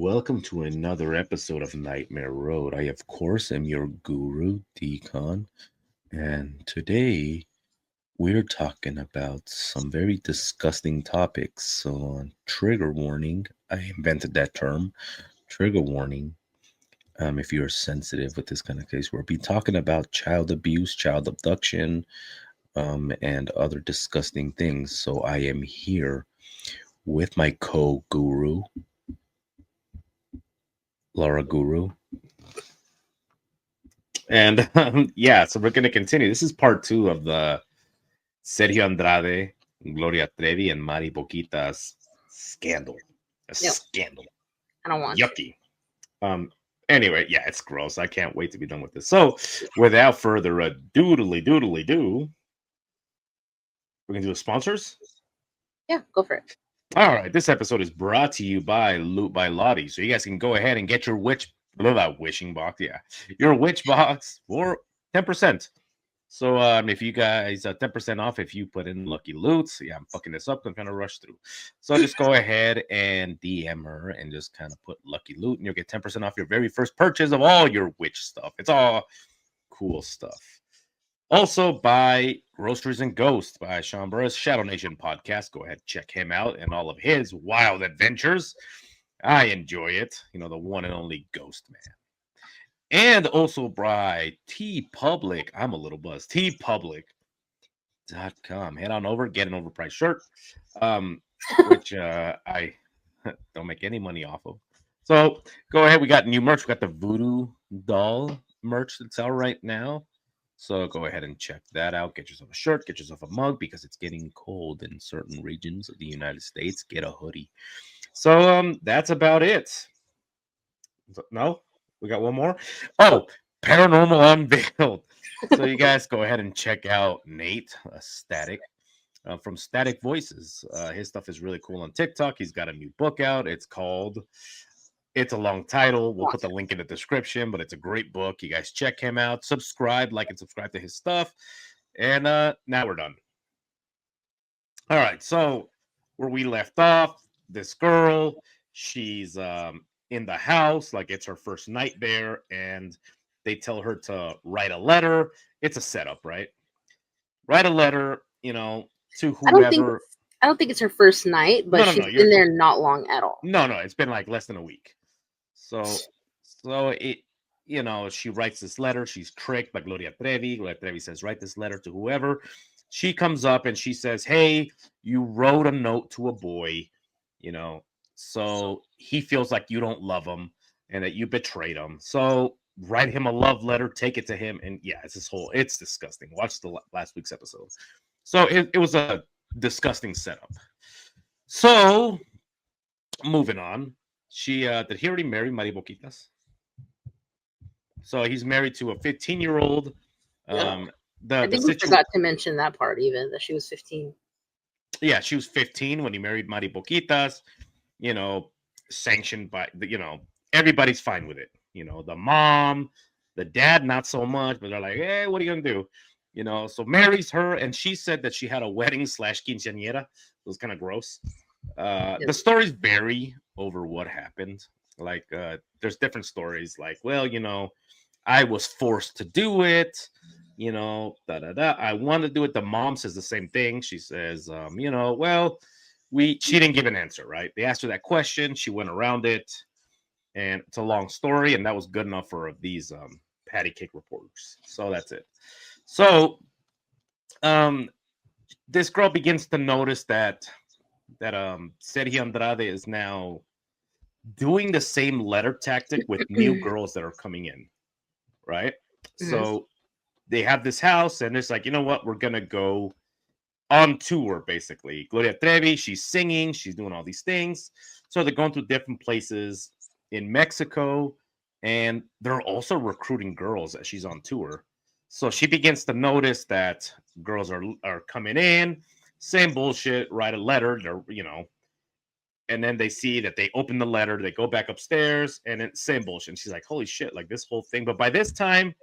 welcome to another episode of Nightmare Road. I, of course, am your guru, Decon, and today we're talking about some very disgusting topics. So, trigger warning, I invented that term, trigger warning. If you're sensitive with this kind of case, we'll be talking about child abuse, child abduction, and other disgusting things. So, I am here with my co guru, Laura Guru. And yeah, so we're going to continue. This is part two of the Sergio Andrade, Gloria Trevi, and Mary Boquitas scandal. A No, scandal. I don't want Yucky. Anyway, yeah, it's gross. I can't wait to be done with this. So, without further ado, we're going to do the sponsors. Yeah, go for it. All right, this episode is brought to you by Loot by Lottie. So, you guys can go ahead and get your wishing box. Yeah, your witch box for 10%. So if you guys 10% off if you put in Lucky Loots. Yeah, I'm fucking this up. I'm gonna rush through. So just go ahead and DM her and just kind of put Lucky Loot, and you'll get 10% off your very first purchase of all your witch stuff. It's all cool stuff. Also by Groceries and Ghosts by Shaun Burris, Shadow Nation podcast. Go ahead, check him out and all of his wild adventures. I enjoy it. You know, the one and only Ghost Man. And also by T Public. I'm a little buzzed. TeePublic.com. Head on over, get an overpriced shirt, which I don't make any money off of. So go ahead. We got new merch. We got the Voodoo Doll merch that's out right now. So go ahead and check that out. Get yourself a shirt, get yourself a mug because it's getting cold in certain regions of the United States. Get a hoodie. So that's about it. No? We got one more. Oh, Paranormal Unveiled. So you guys go ahead and check out Nate Static from Static Voices. His stuff is really cool on TikTok. He's got a new book out. It's called. It's a long title. We'll put the link in the description, but it's a great book. You guys check him out. Subscribe, like, and subscribe to his stuff. And now we're done. All right. So where we left off, this girl, she's in the house, like it's her first night there, and they tell her to write a letter. It's a setup, right? Write a letter, to whoever. I don't think it's her first night, but she's been there not long at all. No, it's been like less than a week. So it, she writes this letter. She's tricked by Gloria Trevi. Gloria Trevi says, write this letter to whoever. She comes up and she says, hey, you wrote a note to a boy, so he feels like you don't love him and that you betrayed him. So write him a love letter, take it to him. And yeah, it's disgusting. Watch the last week's episode. So it was a disgusting setup. So moving on. Did he already marry Mary Boquitas? So he's married to a 15-year-old. I think we forgot to mention that part, even that she was 15. Yeah, she was 15 when he married Mary Boquitas. Sanctioned by everybody's fine with it. The mom, the dad, not so much, but they're like, hey, what are you gonna do? So marries her, and she said that she had a wedding / quinceañera. It was kind of gross. The stories vary over what happened. Like, there's different stories. Like, well, I was forced to do it. I want to do it. The mom says the same thing. She says, well, she didn't give an answer, right? They asked her that question. She went around it, and it's a long story, and that was good enough for these patty cake reporters. So that's it. So, this girl begins to notice that Sergio Andrade is now doing the same letter tactic with new girls that are coming in, right? Mm-hmm. So they have this house, and it's like, you know what? We're going to go on tour, basically. Gloria Trevi, she's singing, she's doing all these things. So they're going to different places in Mexico, and they're also recruiting girls as she's on tour. So she begins to notice that girls are coming in, same bullshit, write a letter, and then they see that they open the letter, they go back upstairs, and it's same bullshit. And she's like, holy shit, like this whole thing. But by this time,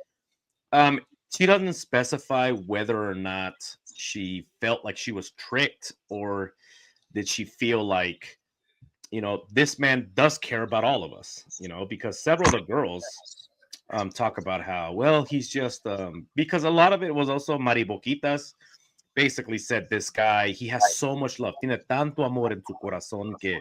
she doesn't specify whether or not she felt like she was tricked, or did she feel like this man does care about all of us, because several of the girls talk about how, well, he's just, because a lot of it was also Mary Boquitas basically said this guy, he has so much love, tiene tanto amor en su corazón que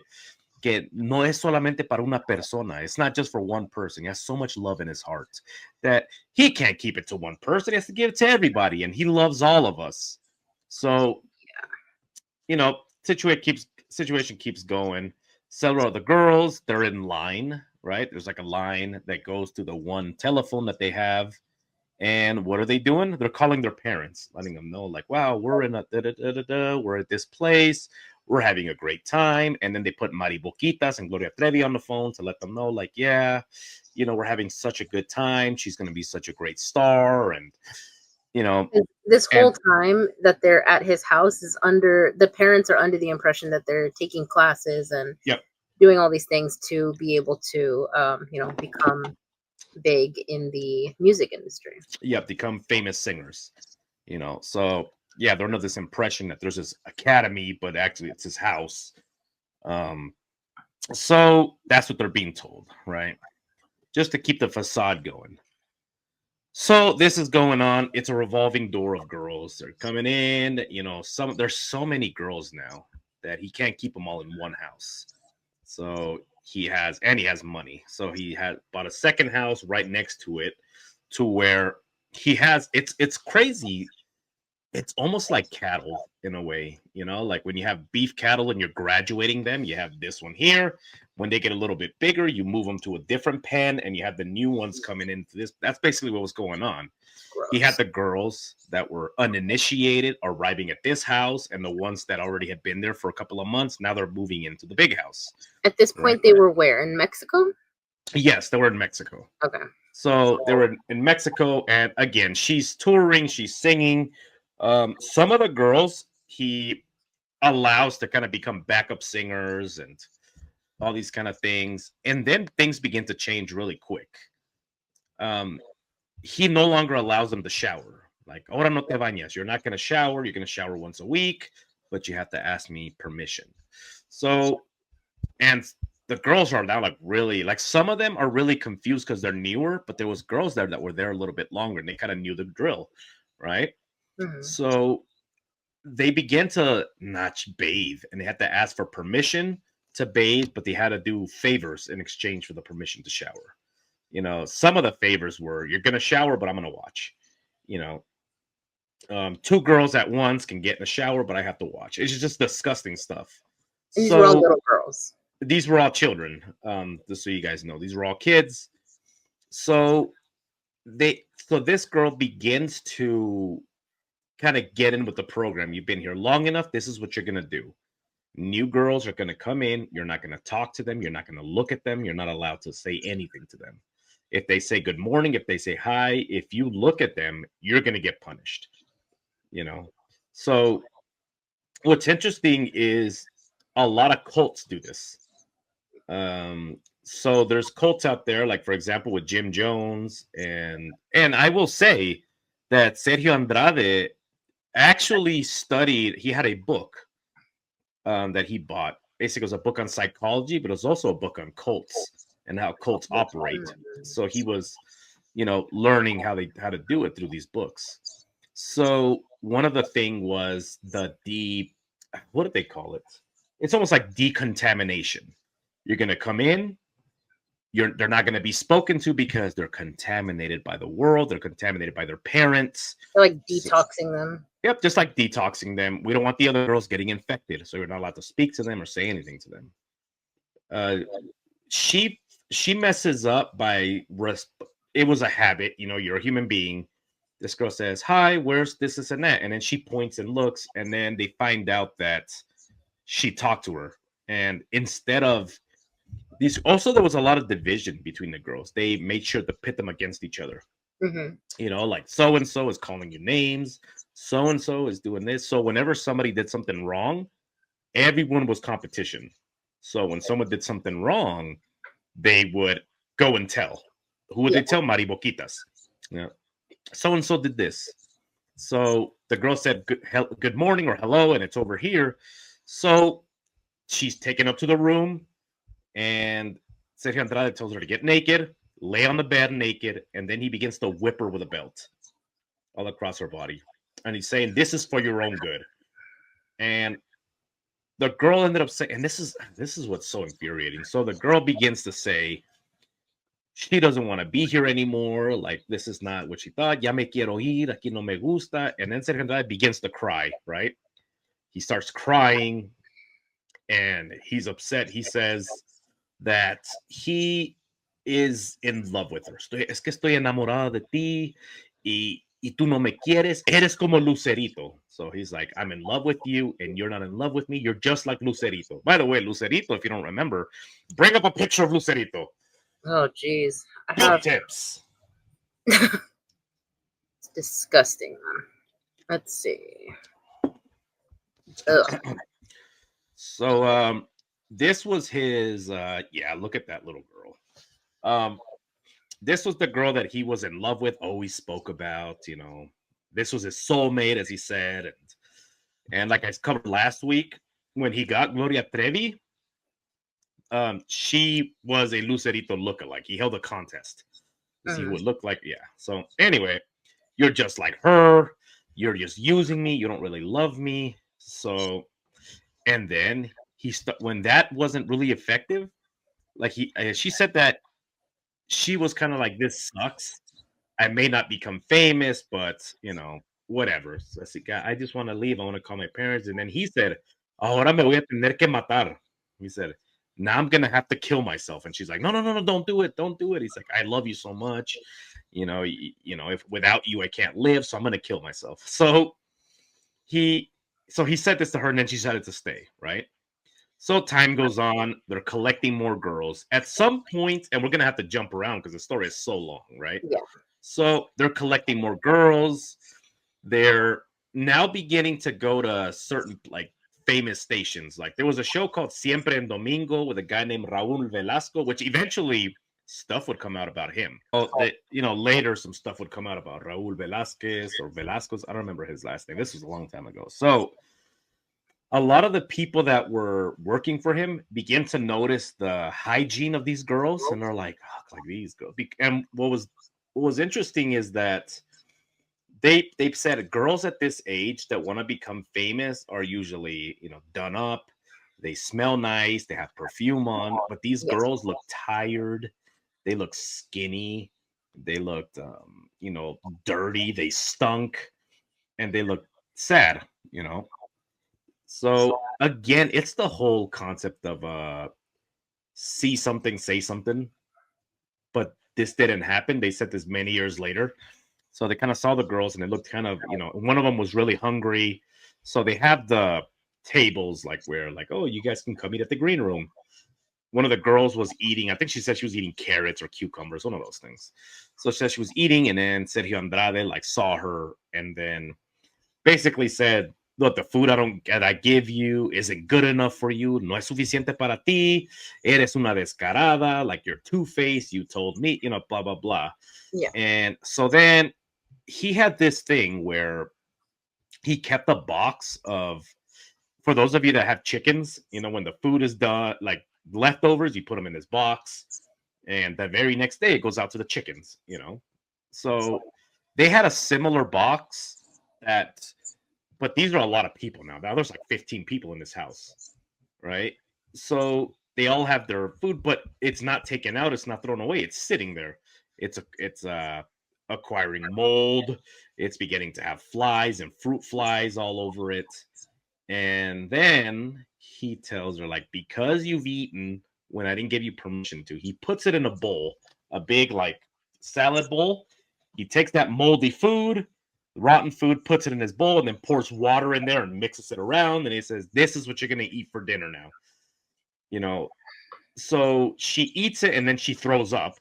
no es solamente para una persona. It's not just for one person. He has so much love in his heart that he can't keep it to one person. He has to give it to everybody, and he loves all of us. So, situation keeps going. Several of the girls, they're in line, right? There's like a line that goes to the one telephone that they have. And what are they doing? They're calling their parents, letting them know, like, wow, we're in we're at this place. We're having a great time. And then they put Mary Boquitas and Gloria Trevi on the phone to let them know, like, yeah, we're having such a good time. She's going to be such a great star. And, this whole time that they're at his house the parents are under the impression that they're taking classes and doing all these things to be able to, become big in the music industry. Become famous singers, so they're under this impression that there's this academy, but actually it's his house. So that's what they're being told, right? Just to keep the facade going. So this is going on. It's a revolving door of girls. They're coming in, there's so many girls now that he can't keep them all in one house. So he has money. So he had bought a second house right next to it, to where he has, it's crazy. It's almost like cattle in a way, like when you have beef cattle and you're graduating them, you have this one here. When they get a little bit bigger, you move them to a different pen and you have the new ones coming into this. That's basically what was going on. Gross. He had the girls that were uninitiated arriving at this house, and the ones that already had been there for a couple of months, now they're moving into the big house. At this point, they were where? In Mexico? Yes, they were in Mexico. Okay. So they were in Mexico, and again, she's touring, she's singing. Some of the girls he allows to kind of become backup singers and all these kind of things. And then things begin to change really quick. He no longer allows them to shower. Like, ahora no te bañas. You're not going to shower. You're going to shower once a week, but you have to ask me permission. So, and the girls are now like really, like some of them are really confused because they're newer, but there was girls there that were there a little bit longer and they kind of knew the drill, right? Mm-hmm. So they began to not bathe and they had to ask for permission to bathe, but they had to do favors in exchange for the permission to shower. Some of the favors were, you're going to shower, but I'm going to watch. Two girls at once can get in the shower, but I have to watch. It's just disgusting stuff. These were all little girls. These were all children. Just so you guys know, these were all kids. So this girl begins to kind of get in with the program. You've been here long enough. This is what you're going to do. New girls are going to come in. You're not going to talk to them. You're not going to look at them. You're not allowed to say anything to them. If they say good morning, if they say hi, if you look at them, you're going to get punished. So what's interesting is a lot of cults do this. So there's cults out there, like for example with Jim Jones, and I will say that Sergio Andrade actually studied. He had a book that he bought. Basically, it was a book on psychology, but it was also a book on cults and how cults operate. So he was, learning how to do it through these books. So one of the thing was what did they call it? It's almost like decontamination. You're going to come in. They're not going to be spoken to because they're contaminated by the world. They're contaminated by their parents. They're like detoxing them. Yep, just like detoxing them. We don't want the other girls getting infected, so we're not allowed to speak to them or say anything to them. She messes up by it was a habit. You're a human being. This girl says, "Hi, where's this and that?" And then she points and looks, and then they find out that she talked to her. And instead of these, also there was a lot of division between the girls. They made sure to pit them against each other. Mm-hmm. Like so and so is calling you names. So and so is doing this. So whenever somebody did something wrong, everyone was competition. So when someone did something wrong, they would go and tell. Who would they tell? Mary Boquitas. Yeah. So and so did this. So the girl said good morning or hello, and it's over here. So she's taken up to the room. And Sergio Andrade tells her to get naked, lay on the bed naked, and then he begins to whip her with a belt all across her body. And he's saying, this is for your own good. And the girl ended up saying, and this is what's so infuriating. So the girl begins to say she doesn't want to be here anymore. Like, this is not what she thought. Ya me quiero ir, aquí no me gusta. And then Sergio Andrade begins to cry, right? He starts crying and he's upset. He says that he is in love with her. Es que estoy enamorado de ti y tú no me quieres. Eres como Lucerito. So he's like, I'm in love with you and you're not in love with me. You're just like Lucerito. By the way, Lucerito, if you don't remember, bring up a picture of Lucerito. Oh, geez. Good tips. It's disgusting, man. Let's see. So this was his look at that little girl. This was the girl that he was in love with, always spoke about, this was his soulmate, as he said. And like I covered last week, when he got Gloria Trevi, she was a Lucerito lookalike. He held a contest to see who would look like. Yeah. So anyway, you're just like her. You're just using me. You don't really love me. So, and then when that wasn't really effective, like she said that she was kind of like, this sucks. I may not become famous, but whatever. So I just want to leave. I want to call my parents. And then he said, ahora me voy a tener que matar. He said, now I'm gonna have to kill myself. And she's like, no, don't do it. Don't do it. He's like, I love you so much. If without you I can't live, so I'm gonna kill myself. So he said this to her, and then she decided to stay, right? So time goes on. They're collecting more girls. At some point, and we're going to have to jump around because the story is so long, right? Yeah. So they're collecting more girls. They're now beginning to go to certain like famous stations. Like there was a show called Siempre en Domingo with a guy named Raúl Velasco, which eventually stuff would come out about him. Later some stuff would come out about Raúl Velasquez or Velasquez. I don't remember his last name. This was a long time ago. So a lot of the people that were working for him begin to notice the hygiene of these girls, and they're like, oh, like these girls. And what was interesting is that they've said girls at this age that want to become famous are usually done up, they smell nice, they have perfume on, but these girls look tired, they look skinny, they looked dirty, they stunk, and they look sad. So again, it's the whole concept of see something, say something. But this didn't happen. They said this many years later. So they kind of saw the girls and it looked kind of, one of them was really hungry. So they have the tables where oh, you guys can come eat at the green room. One of the girls was eating, I think she said she was eating carrots or cucumbers, one of those things. So she said she was eating, and then Sergio Andrade saw her and then basically said, look, the food I give you isn't good enough for you. No es suficiente para ti. Eres una descarada. Like, you're two-faced. You told me, blah, blah, blah. Yeah. And so then he had this thing where he kept a box of, for those of you that have chickens, when the food is done, like leftovers, you put them in this box. And the very next day it goes out to the chickens, So they had a similar box but these are a lot of people now. Now there's like 15 people in this house, right? So they all have their food, but it's not taken out. It's not thrown away. It's sitting there. It's acquiring mold. It's beginning to have flies and fruit flies all over it. And then he tells her, because you've eaten when I didn't give you permission to, he puts it in a bowl, a big salad bowl. He takes that moldy food, rotten food, puts it in his bowl, and then pours water in there and mixes it around. And he says, this is what you're going to eat for dinner now. So she eats it and then she throws up.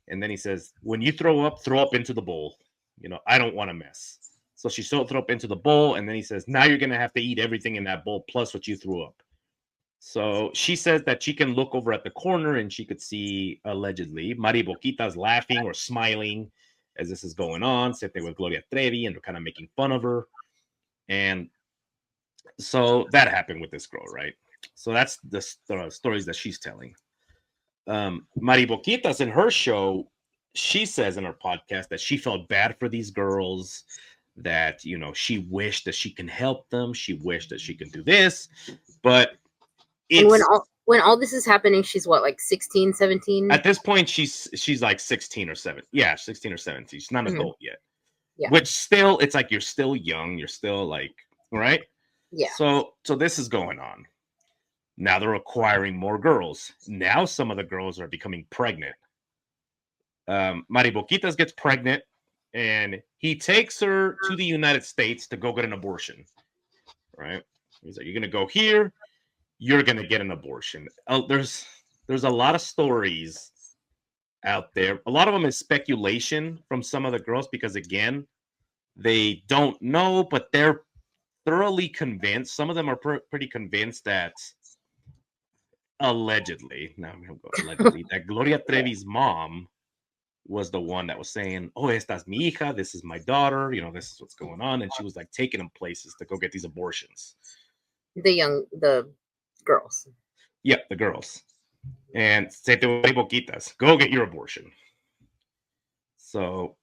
And then he says, when you throw up into the bowl. I don't want to mess. So she threw up into the bowl. And then he says, now you're going to have to eat everything in that bowl plus what you threw up. So she says that she can look over at the corner and she could see, allegedly, Mary Boquitas laughing or smiling as this is going on, sitting with Gloria Trevi, and they're kind of making fun of her. And so that happened with this girl, right? So that's the stories that she's telling. Mary Boquitas in her show, she says in her podcast that she felt bad for these girls, that, you know, she wished that she can help them. She wished that she could do this, but And it's when all this is happening, she's what, like 16, 17? at this point she's like 16 or 7. Yeah, 16 or 17. She's not an adult yet. Yeah. Which still, it's like you're still young, you're still like, right? Yeah. So this is going on. Now they're acquiring more girls. Now some of the girls are becoming pregnant. Mary Boquitas gets pregnant, and he takes her to the United States to go get an abortion. Right? He's like, "You're gonna go here. You're gonna get an abortion." There's a lot of stories out there. A lot of them is speculation from some of the girls because, again, they don't know, but they're thoroughly convinced. Some of them are pretty convinced that allegedly, that Gloria Trevi's mom was the one that was saying, "Oh, esta es mi hija. This is my daughter. You know, this is what's going on." And she was like taking them places to go get these abortions. The girls. Yeah, the girls. And se te boquitas, go get your abortion. So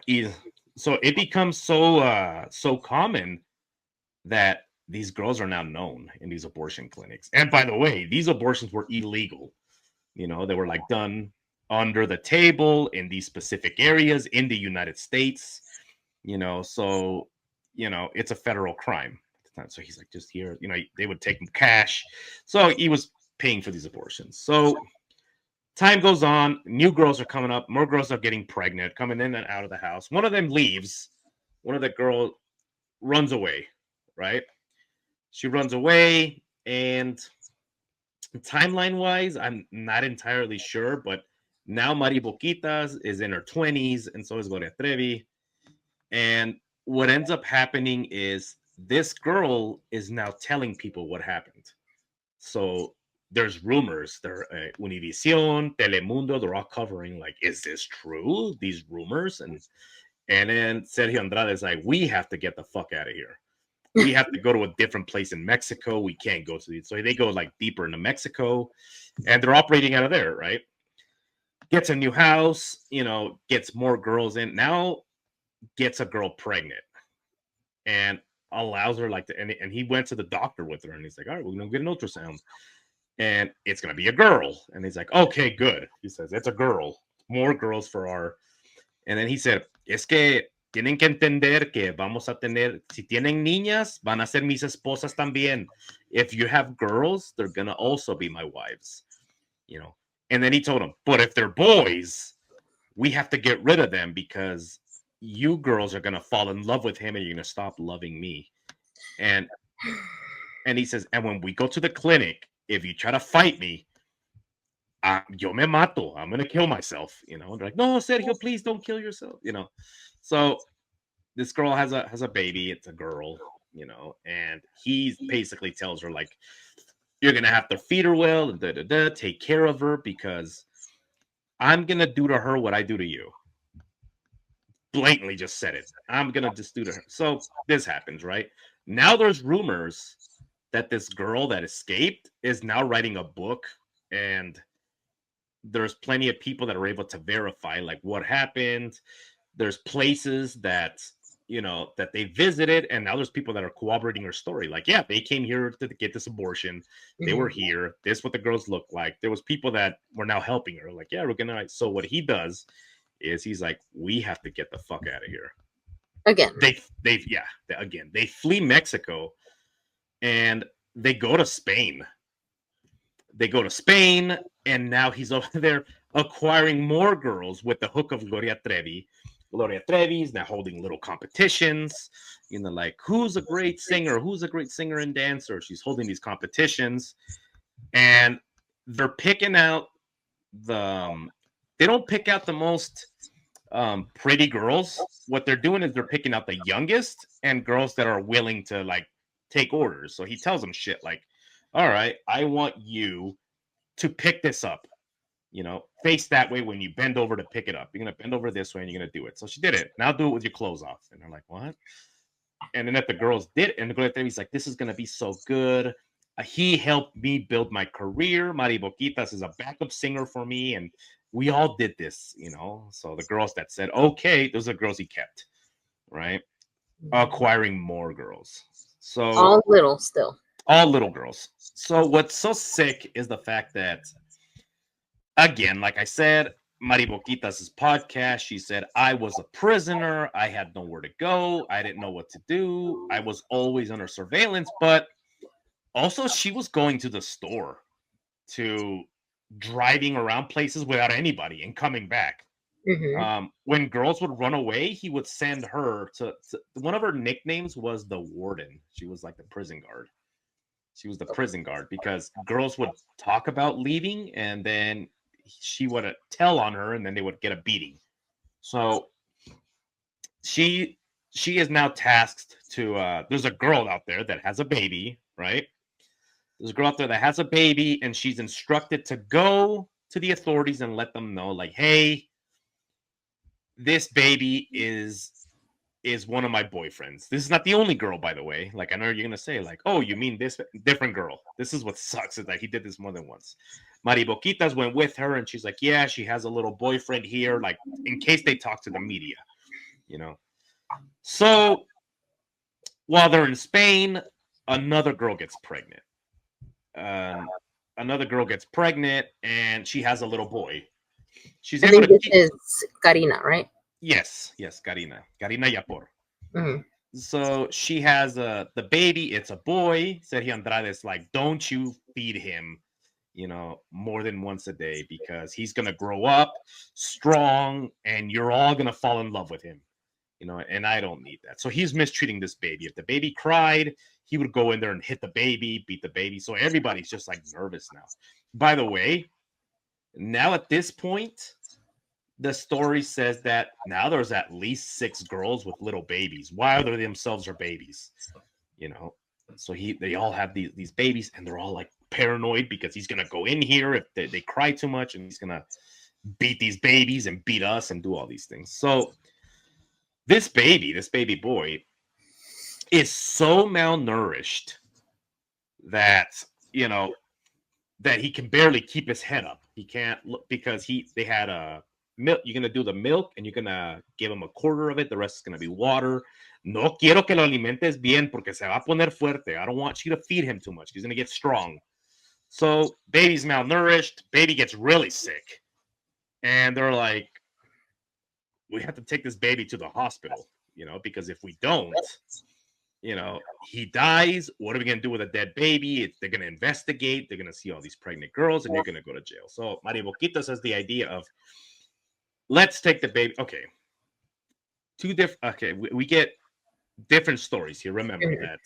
it becomes so common that these girls are now known in these abortion clinics. And by the way, these abortions were illegal. You know, they were like done under the table in these specific areas in the United States. You know, so, you know, it's a federal crime at the time. So he's like, just here, you know, they would take him cash. So he was paying for these abortions. So time goes on, new girls are coming up, more girls are getting pregnant, coming in and out of the house. One of them leaves, one of the girls runs away, right? She runs away, and timeline wise, I'm not entirely sure, but now Mary Boquitas is in her 20s, and so is Gloria Trevi. And what ends up happening is this girl is now telling people what happened. So there's rumors. There, Univision, Telemundo, they're all covering, like, is this true? These rumors, and then Sergio Andrade is like, we have to get the fuck out of here. We have to go to a different place in Mexico. We can't go to these. So they go like deeper into Mexico, and they're operating out of there, right? Gets a new house, you know, gets more girls in. Now gets a girl pregnant and allows her like to, and he went to the doctor with her, and he's like, all right, we're gonna get an ultrasound, and it's gonna be a girl. And he's like, okay, good. He says, it's a girl. More girls for our. And then he said, es que tienen que entender que vamos a tener, si tienen niñas, van a ser mis esposas también. If you have girls, they're gonna also be my wives, you know. And then he told him, but if they're boys, we have to get rid of them because you girls are gonna fall in love with him and you're gonna stop loving me. And he says, and when we go to the clinic, if you try to fight me, yo me mato. I'm gonna kill myself. You know, and they're like, no, Sergio, please don't kill yourself. You know, so this girl has a baby. It's a girl. You know, and he basically tells her, like, you're gonna have to feed her well and take care of her because I'm gonna do to her what I do to you. Blatantly just said it. I'm gonna just do to her. So this happens, right? Now there's rumors that this girl that escaped is now writing a book, and there's plenty of people that are able to verify like what happened. There's places that, you know, that they visited, and now there's people that are corroborating her story. Like, yeah, they came here to get this abortion. They were here. This is what the girls look like. There was people that were now helping her. Like, yeah, we're gonna. So what he does is he's like, we have to get the fuck out of here. Again. They flee Mexico, and they go to Spain. And now he's over there acquiring more girls with the hook of Gloria Trevi. Gloria Trevi is now holding little competitions, you know, like who's a great singer and dancer. She's holding these competitions, and they're picking out they don't pick out the most pretty girls. What they're doing is they're picking out the youngest and girls that are willing to like take orders. So he tells them shit like, all right, I want you to pick this up, you know, face that way when you bend over to pick it up. You're going to bend over this way and you're going to do it. So she did it. Now do it with your clothes off. And they're like, what? And then if the girls did, and the girl Trevi's like, this is going to be so good. He helped me build my career. Mary Boquitas is a backup singer for me, and we all did this, you know. So the girls that said, okay, those are girls he kept, right? Acquiring more girls. So all little still. All little girls. So what's so sick is the fact that, again, like I said, Mary Boquitas' podcast, she said, I was a prisoner. I had nowhere to go. I didn't know what to do. I was always under surveillance, but also she was going to the store, to driving around places without anybody and coming back. When girls would run away, he would send her to one of her nicknames was the warden. She was like the prison guard. She was the prison guard because girls would talk about leaving and then she would tell on her and then they would get a beating. So she is now tasked to there's a girl out there that has a baby, right? There's a girl out there that has a baby and she's instructed to go to the authorities and let them know, like, hey, this baby is one of my boyfriends. This is not the only girl, by the way. Like, I know you're gonna say, like, oh, you mean this different girl. This is what sucks, is that he did this more than once. Mary Boquitas went with her and she's like, yeah, she has a little boyfriend here, like, in case they talk to the media, you know. So while they're in Spain, another girl gets pregnant. Another girl gets pregnant and she has a little boy. She's able to this is Karina, right? Yes, Karina Yapor. So she has the baby. It's a boy. Sergio Andrade is like, don't you feed him, you know, more than once a day because he's gonna grow up strong and you're all gonna fall in love with him, you know. And I don't need that. So he's mistreating this baby. If the baby cried, he would go in there and hit the baby, beat the baby. So everybody's just like nervous now. By the way, now at this point, the story says that now there's at least 6 girls with little babies while they themselves are babies, you know. So they all have these babies and they're all like paranoid because he's gonna go in here if they cry too much and he's gonna beat these babies and beat us and do all these things. So this baby boy is so malnourished that, you know, that he can barely keep his head up. He can't look because they had a milk. You're gonna do the milk and you're gonna give him a quarter of it. The rest is gonna be water. No quiero que lo alimentes bien porque se va a poner fuerte. I don't want you to feed him too much. He's gonna get strong. So baby's malnourished. Baby gets really sick, and they're like, we have to take this baby to the hospital, you know, because if we don't, you know, he dies. What are we gonna do with a dead baby? They're gonna investigate. They're gonna see all these pregnant girls, and you're gonna go to jail. So Mary Boquitas has the idea of, let's take the baby. Okay, we get different stories here. Remember that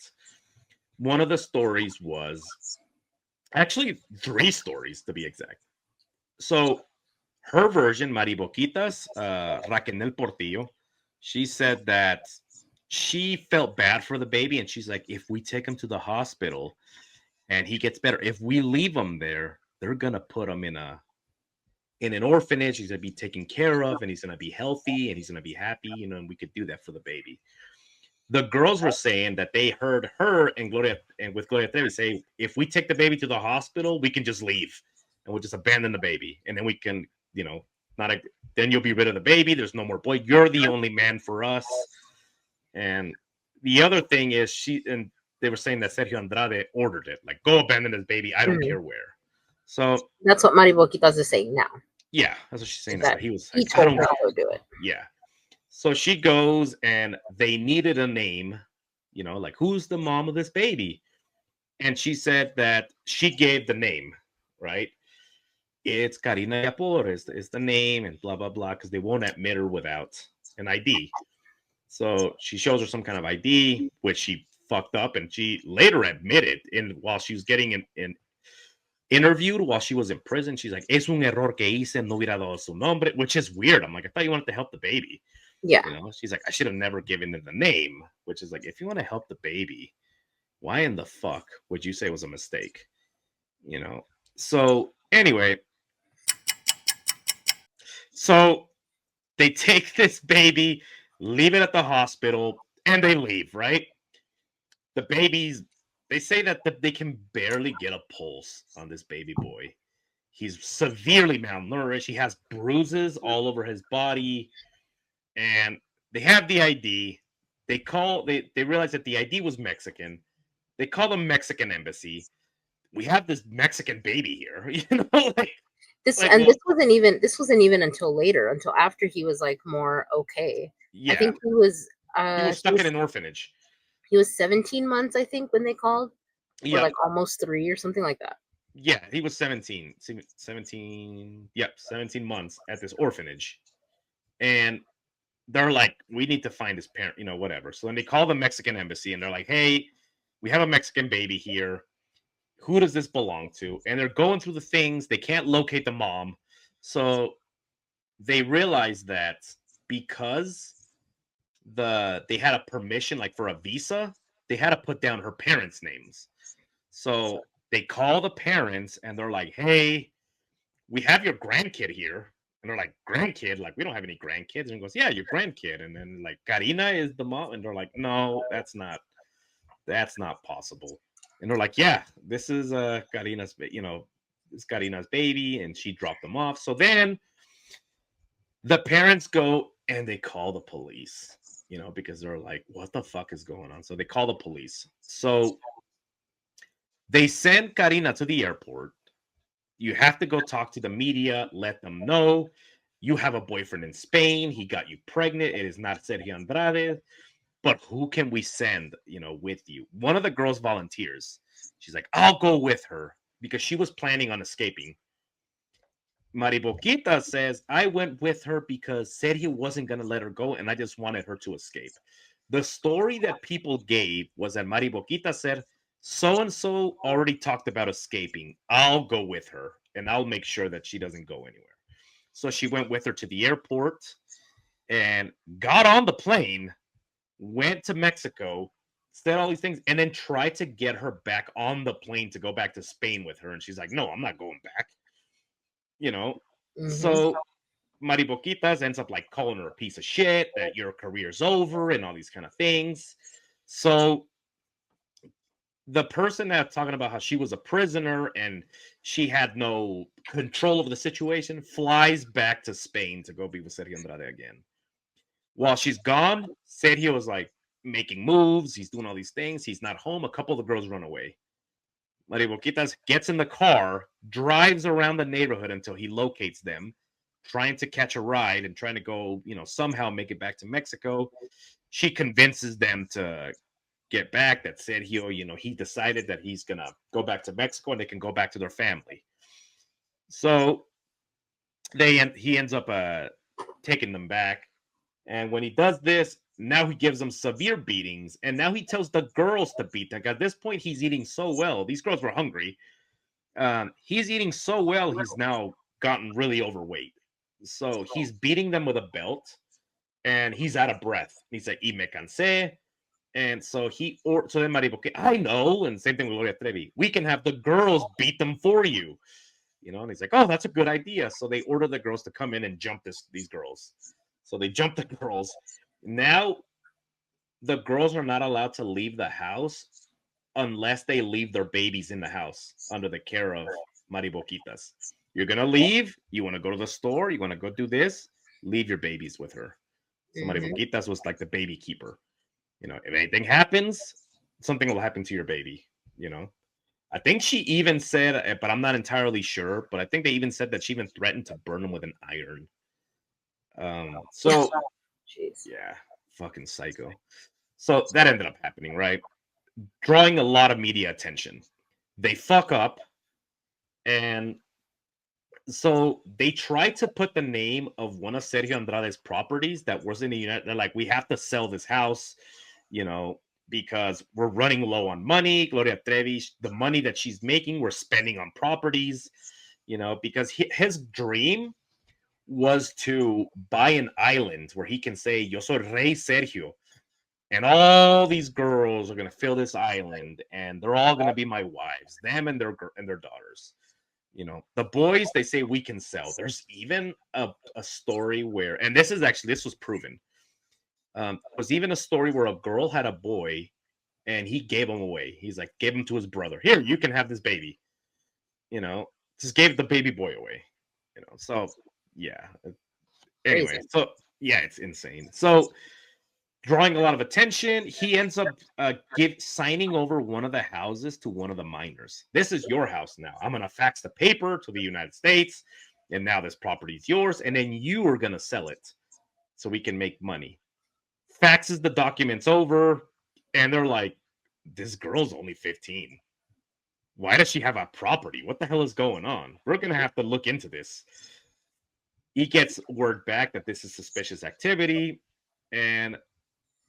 one of the stories was actually 3 stories to be exact. So her version, Mary Boquitas, Raquel Portillo, she said that she felt bad for the baby, and she's like, if we take him to the hospital and he gets better, if we leave him there, they're gonna put him in an orphanage. He's gonna be taken care of and he's gonna be healthy and he's gonna be happy, you know, and we could do that for the baby. The girls were saying that they heard her and Gloria Trevi say, if we take the baby to the hospital, we can just leave and we'll just abandon the baby, and then we can, you know, then you'll be rid of the baby. There's no more boy. You're the only man for us. And the other thing is they were saying that Sergio Andrade ordered it, like, go abandon this baby. I don't care where. So that's what Mary Boquitas is saying now. Yeah, that's what she's saying. That he was. He told her to go do it. Yeah. So she goes, and they needed a name, you know, like, who's the mom of this baby? And she said that she gave the name, right? It's Karina Yapor is the name, and blah, blah, blah, because they won't admit her without an ID. So she shows her some kind of ID, which she fucked up, and she later admitted while she was getting interviewed while she was in prison. She's like, es un error que hice, no hubiera dado su nombre, which is weird. I'm like, I thought you wanted to help the baby. Yeah. You know, she's like, I should have never given them the name, which is like, if you want to help the baby, why in the fuck would you say it was a mistake? You know? So anyway, so they take this baby, leave it at the hospital, and they leave, right? The babies, They say that they can barely get a pulse on this baby boy. He's severely malnourished. He has bruises all over his body, and they have the ID. They realize that the ID was Mexican. They call the Mexican embassy. We have this Mexican baby here, this this wasn't even until later, until after he was like more okay. Yeah, I think he was stuck in an orphanage. He was 17 months, I think, when they called. Or like almost 3 or something like that. Yeah, he was 17. 17. Yep, 17 months at this orphanage. And they're like, we need to find his parent, whatever. So then they call the Mexican embassy and they're like, hey, we have a Mexican baby here. Who does this belong to? And they're going through the things. They can't locate the mom. So they realize that because they had a permission, like for a visa, they had to put down her parents' names. So they call the parents and they're like, hey, we have your grandkid here. And they're like, grandkid? Like, we don't have any grandkids. And he goes, yeah, your grandkid. And then like, Karina is the mom. And they're like, no, that's not possible. And they're like, yeah, this is Karina's, it's Karina's baby. And she dropped them off. So then the parents go and they call the police, because they're like, what the fuck is going on? So they call the police. So they send Karina to the airport. You have to go talk to the media, let them know you have a boyfriend in Spain. He got you pregnant. It is not Sergio Andrade. But who can we send, with you? One of the girls volunteers. She's like, I'll go with her because she was planning on escaping. Mary Boquitas says, I went with her because Sergio wasn't going to let her go and I just wanted her to escape. The story that people gave was that Mary Boquitas said, so-and-so already talked about escaping. I'll go with her and I'll make sure that she doesn't go anywhere. So she went with her to the airport and got on the plane, went to Mexico, said all these things, and then tried to get her back on the plane to go back to Spain with her. And she's like, no, I'm not going back. So Mary Boquitas ends up like calling her a piece of shit, that your career's over and all these kind of things. So the person that's talking about how she was a prisoner and she had no control over the situation flies back to Spain to go be with Sergio Andrade again. While she's gone, Sergio was like making moves. He's doing all these things. He's not home. A couple of the girls run away. Mary Boquitas gets in the car, drives around the neighborhood until he locates them, trying to catch a ride and trying to go, somehow make it back to Mexico. She convinces them to get back, that Sergio, he decided that he's gonna go back to Mexico and they can go back to their family. So he ends up taking them back. And when he does this, now he gives them severe beatings, and now he tells the girls to beat them. At this point, he's eating so well. These girls were hungry. He's eating so well, he's now gotten really overweight. So he's beating them with a belt, and he's out of breath. He's like, "Y me cansé." And so so then Mary Boquitas, I know, and same thing with Gloria Trevi, we can have the girls beat them for you. And he's like, oh, that's a good idea. So they order the girls to come in and jump these girls. So they jump the girls. Now the girls are not allowed to leave the house unless they leave their babies in the house under the care of Mary Boquitas. You're going to leave. You want to go to the store. You want to go do this. Leave your babies with her. So Mary Boquitas was like the baby keeper. If anything happens, something will happen to your baby, I think she even said, but I'm not entirely sure, but I think they even said that she even threatened to burn him with an iron. Yeah, fucking psycho. So that ended up happening, right? Drawing a lot of media attention. They fuck up, and so they tried to put the name of one of Sergio Andrade's properties that was in the United. They're like, we have to sell this house, because we're running low on money. Gloria Trevi, the money that she's making, we're spending on properties, because his dream was to buy an island where he can say, Yo soy Rey Sergio, and all these girls are going to fill this island, and they're all going to be my wives, them and their daughters. The boys, they say we can sell. There's even a story where, and this was proven. Was even a story where a girl had a boy and he gave him away. He's like, gave him to his brother. Here, you can have this baby. Just gave the baby boy away. So yeah. Anyway, Crazy. so yeah, it's insane. So drawing a lot of attention, he ends up signing over one of the houses to one of the minors. This is your house now. I'm gonna fax the paper to the United States, and now this property is yours, and then you are gonna sell it so we can make money. Faxes the documents over, and they're like, this girl's only 15. Why does she have a property? What the hell is going on? We're gonna have to look into this. He gets word back that this is suspicious activity, and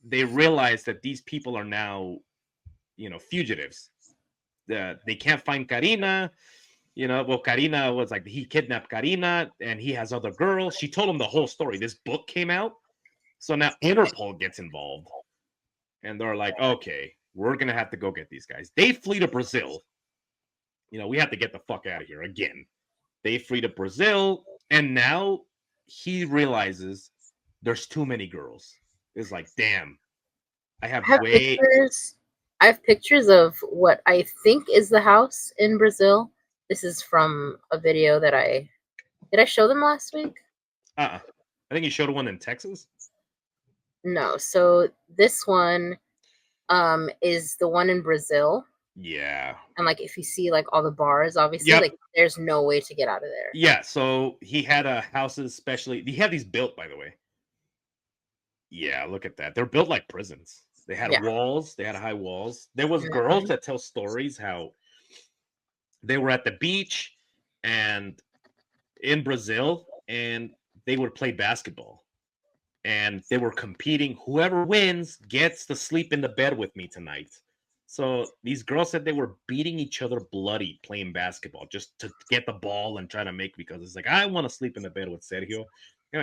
they realize that these people are now, fugitives. They can't find Karina. Well, Karina was like, he kidnapped Karina, and he has other girls. She told him the whole story. This book came out, so now Interpol gets involved, and they're like, okay, we're gonna have to go get these guys. They flee to Brazil. We have to get the fuck out of here again. They flee to Brazil, and now he realizes there's too many girls. It's like, damn, I have pictures of what I think is the house in Brazil. This is from a video that did I show them last week? I think you showed one in Texas. No, so this one is the one in Brazil. Yeah. And like if you see like all the bars, obviously, like there's no way to get out of there. Yeah, so he had houses, especially he had these built, by the way. Yeah, look at that. They're built like prisons. They had walls, they had high walls. There was girls that tell stories how they were at the beach and in Brazil, and they would play basketball. And they were competing. Whoever wins gets to sleep in the bed with me tonight. So these girls said they were beating each other bloody playing basketball just to get the ball and try to make, because it's like, I want to sleep in the bed with Sergio.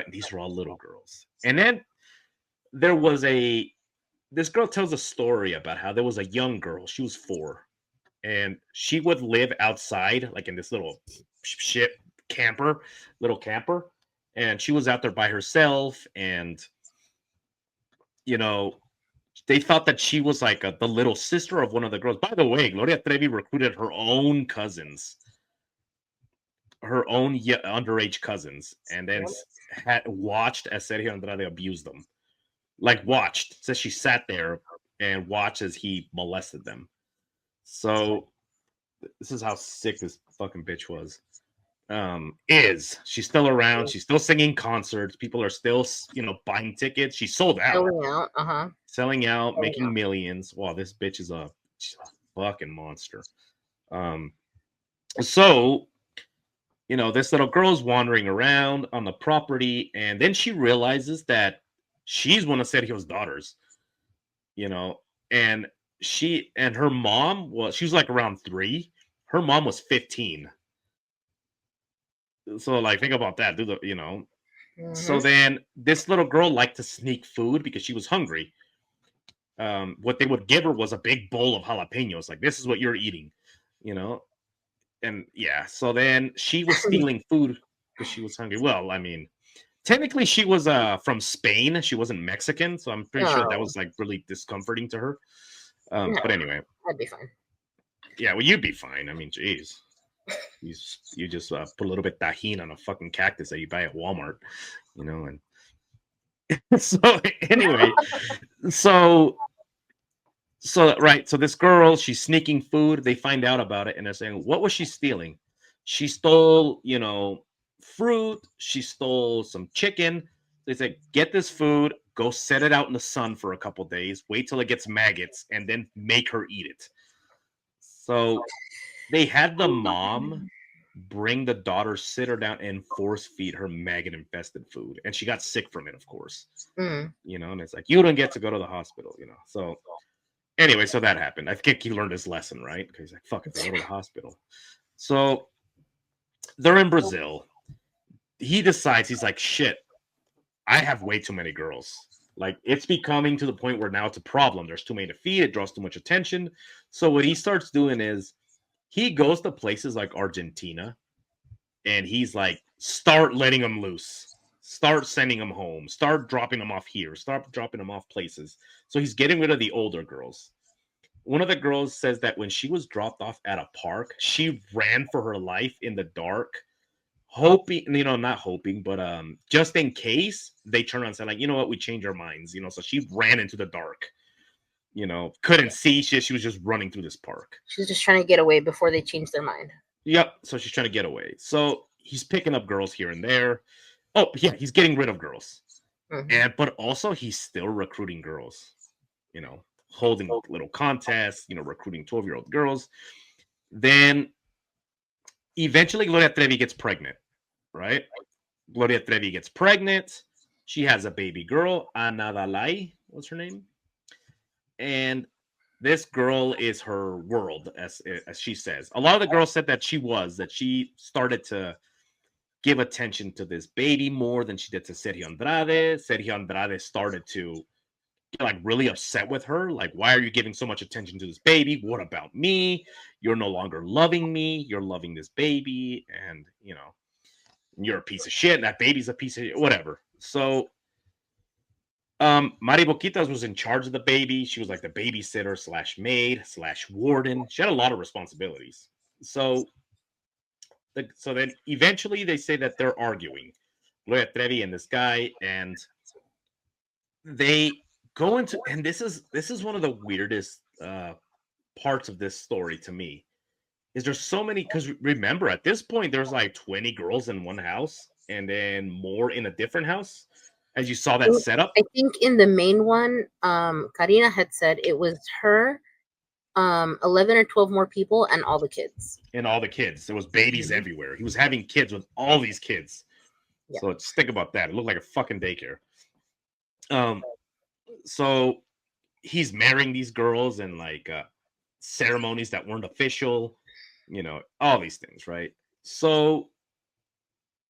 These were all little girls. And then there was this girl tells a story about how there was a young girl. She was 4. And she would live outside, like in this little little camper. And she was out there by herself. And, they thought that she was like the little sister of one of the girls. By the way, Gloria Trevi recruited her own cousins, her own underage cousins, and then had watched as Sergio Andrade abused them. Like watched. Says she sat there and watched as he molested them. So this is how sick this fucking bitch was. She's still around, she's still singing concerts, people are still buying tickets. She sold out, selling out, making millions. Wow, this bitch is a fucking monster. So this little girl's wandering around on the property, and then she realizes that she's one of Sergio's daughters, and her mom she was like around 3. Her mom was 15. So like think about that, So then this little girl liked to sneak food because she was hungry. What they would give her was a big bowl of jalapenos, like, this is what you're eating, and yeah, so then she was stealing food because she was hungry. Well, I mean, technically she was from Spain, she wasn't Mexican, so I'm pretty sure that was like really discomforting to her. But anyway, I'd be fine. Yeah, well, you'd be fine. I mean, geez. You just put a little bit Tajín on a fucking cactus that you buy at Walmart, and so anyway, so right, so this girl, she's sneaking food. They find out about it, and they're saying, what was she stealing? She stole, fruit. She stole some chicken. They say, get this food, go set it out in the sun for a couple days, wait till it gets maggots, and then make her eat it. So they had the mom bring the daughter, sit her down, and force feed her maggot-infested food. And she got sick from it, of course. And it's like, you don't get to go to the hospital, So anyway, so that happened. I think he learned his lesson, right? Because he's like, fuck it, go to the hospital. So they're in Brazil. He decides, he's like, shit, I have way too many girls. Like, it's becoming to the point where now it's a problem. There's too many to feed. It draws too much attention. So what he starts doing is he goes to places like Argentina, and he's like, start letting them loose. Start sending them home. Start dropping them off here. Start dropping them off places. So he's getting rid of the older girls. one of the girls says that when she was dropped off at a park, she ran for her life in the dark, hoping, not hoping, but just in case they turn around and say, like, you know what, we change our minds, so she ran into the dark, couldn't see shit. She was just running through this park. She's just trying to get away before they change their mind. Yep. So she's trying to get away. So he's picking up girls here and there. Oh, yeah, he's getting rid of girls. But also he's still recruiting girls, holding little contests, recruiting 12-year-old girls. Then eventually Gloria Trevi gets pregnant, right? Gloria Trevi gets pregnant. She has a baby girl, Ana Dalai, what's her name? And this girl is her world, as she says. A lot of the girls said that she started to give attention to this baby more than she did to Sergio Andrade. Sergio Andrade started to get like really upset with her. Like, why are you giving so much attention to this baby? What about me? You're no longer loving me. You're loving this baby. And, you're a piece of shit. And that baby's a piece of shit, whatever. So, Mary Boquitas was in charge of the baby. She was like the babysitter / maid / warden. She had a lot of responsibilities. So then eventually they say that they're arguing, Gloria Trevi and this guy, and they go into, and this is one of the weirdest parts of this story to me, is there's so many, because remember at this point there's like 20 girls in one house and then more in a different house, as you saw that setup. I think in the main one, Karina had said it was her, 11 or 12 more people, and all the kids. There was babies everywhere. He was having kids with all these kids. Yeah. So just think about that. It looked like a fucking daycare. So he's marrying these girls and like ceremonies that weren't official, all these things, right? So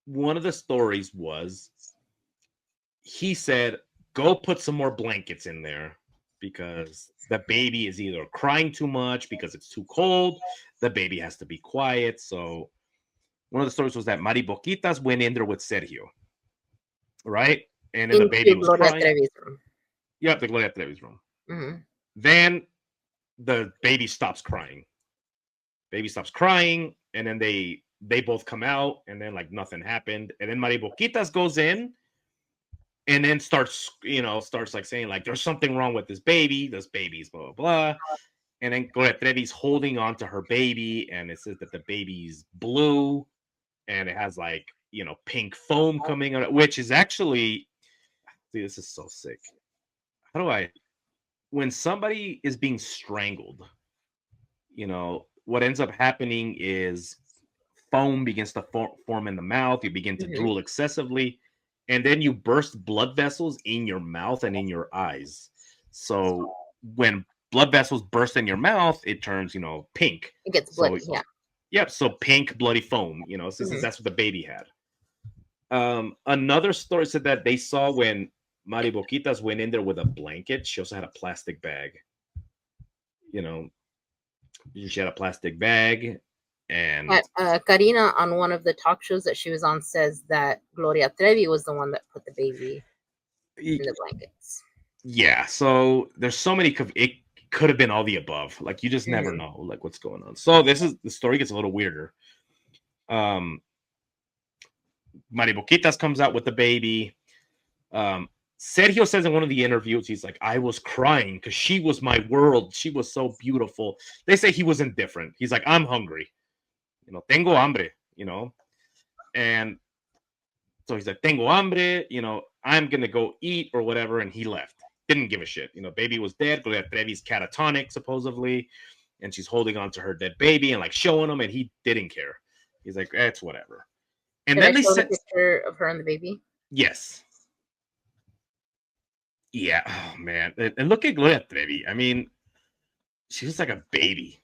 one of the stories was, he said, go put some more blankets in there because the baby is either crying too much because it's too cold. The baby has to be quiet. So one of the stories was that Mary Boquitas went in there with Sergio, right? And then the baby was crying. Trevi's room. Yep, the Gloria Trevi's room. Then the baby stops crying. And then they both come out, and then like nothing happened. And then Mary Boquitas goes in and then starts like saying like there's something wrong with this baby. This baby's blah, blah, blah. And then Gloria Trevi's holding on to her baby, and it says that the baby's blue and it has like, pink foam coming out, which is actually, see, this is so sick. When somebody is being strangled, what ends up happening is foam begins to form in the mouth. You begin to drool excessively, and then you burst blood vessels in your mouth and in your eyes. So when blood vessels burst in your mouth, it turns, pink. It gets bloody, yeah. Yep, so pink, bloody foam, since that's what the baby had. Another story said that they saw when Mary Boquitas went in there with a blanket, she also had a plastic bag. She had a plastic bag. And Karina, on one of the talk shows that she was on, says that Gloria Trevi was the one that put the baby in the blankets. Yeah, so there's so many. It could have been all the above. Like, you just never know, like, what's going on. So the story gets a little weirder. Mary Boquitas comes out with the baby. Sergio says in one of the interviews, he's like, I was crying because she was my world. She was so beautiful. They say he was indifferent. He's like, I'm hungry. Tengo hambre, and so he's like, tengo hambre, I'm gonna go eat or whatever, and he left. Didn't give a shit. Baby was dead. Gloria Trevi's catatonic, supposedly, and she's holding on to her dead baby and like showing him, and he didn't care. He's like, it's whatever. And then they sent a picture of her and the baby. Yes. Yeah. Oh man. And look at Gloria Trevi. I mean, she was like a baby.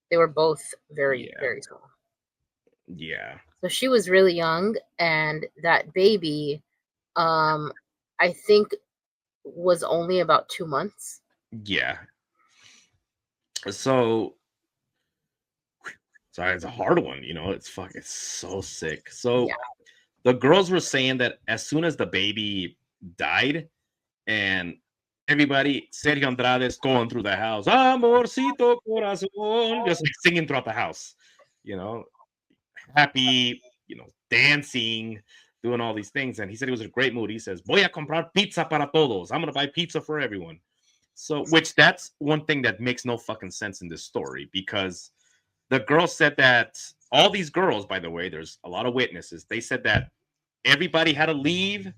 They were both very, very small. Yeah. So she was really young, and that baby, I think, was only about 2 months. Yeah. So it's a hard one, it's so sick. So the girls were saying that as soon as the baby died and everybody, Sergio Andrade is going through the house, amorcito corazón, just like singing throughout the house, you know, happy, dancing, doing all these things. And he said he was in a great mood. He says, voy a comprar pizza para todos. I'm going to buy pizza for everyone. So, which that's one thing that makes no fucking sense in this story, because the girl said that all these girls, by the way, there's a lot of witnesses. They said that everybody had to leave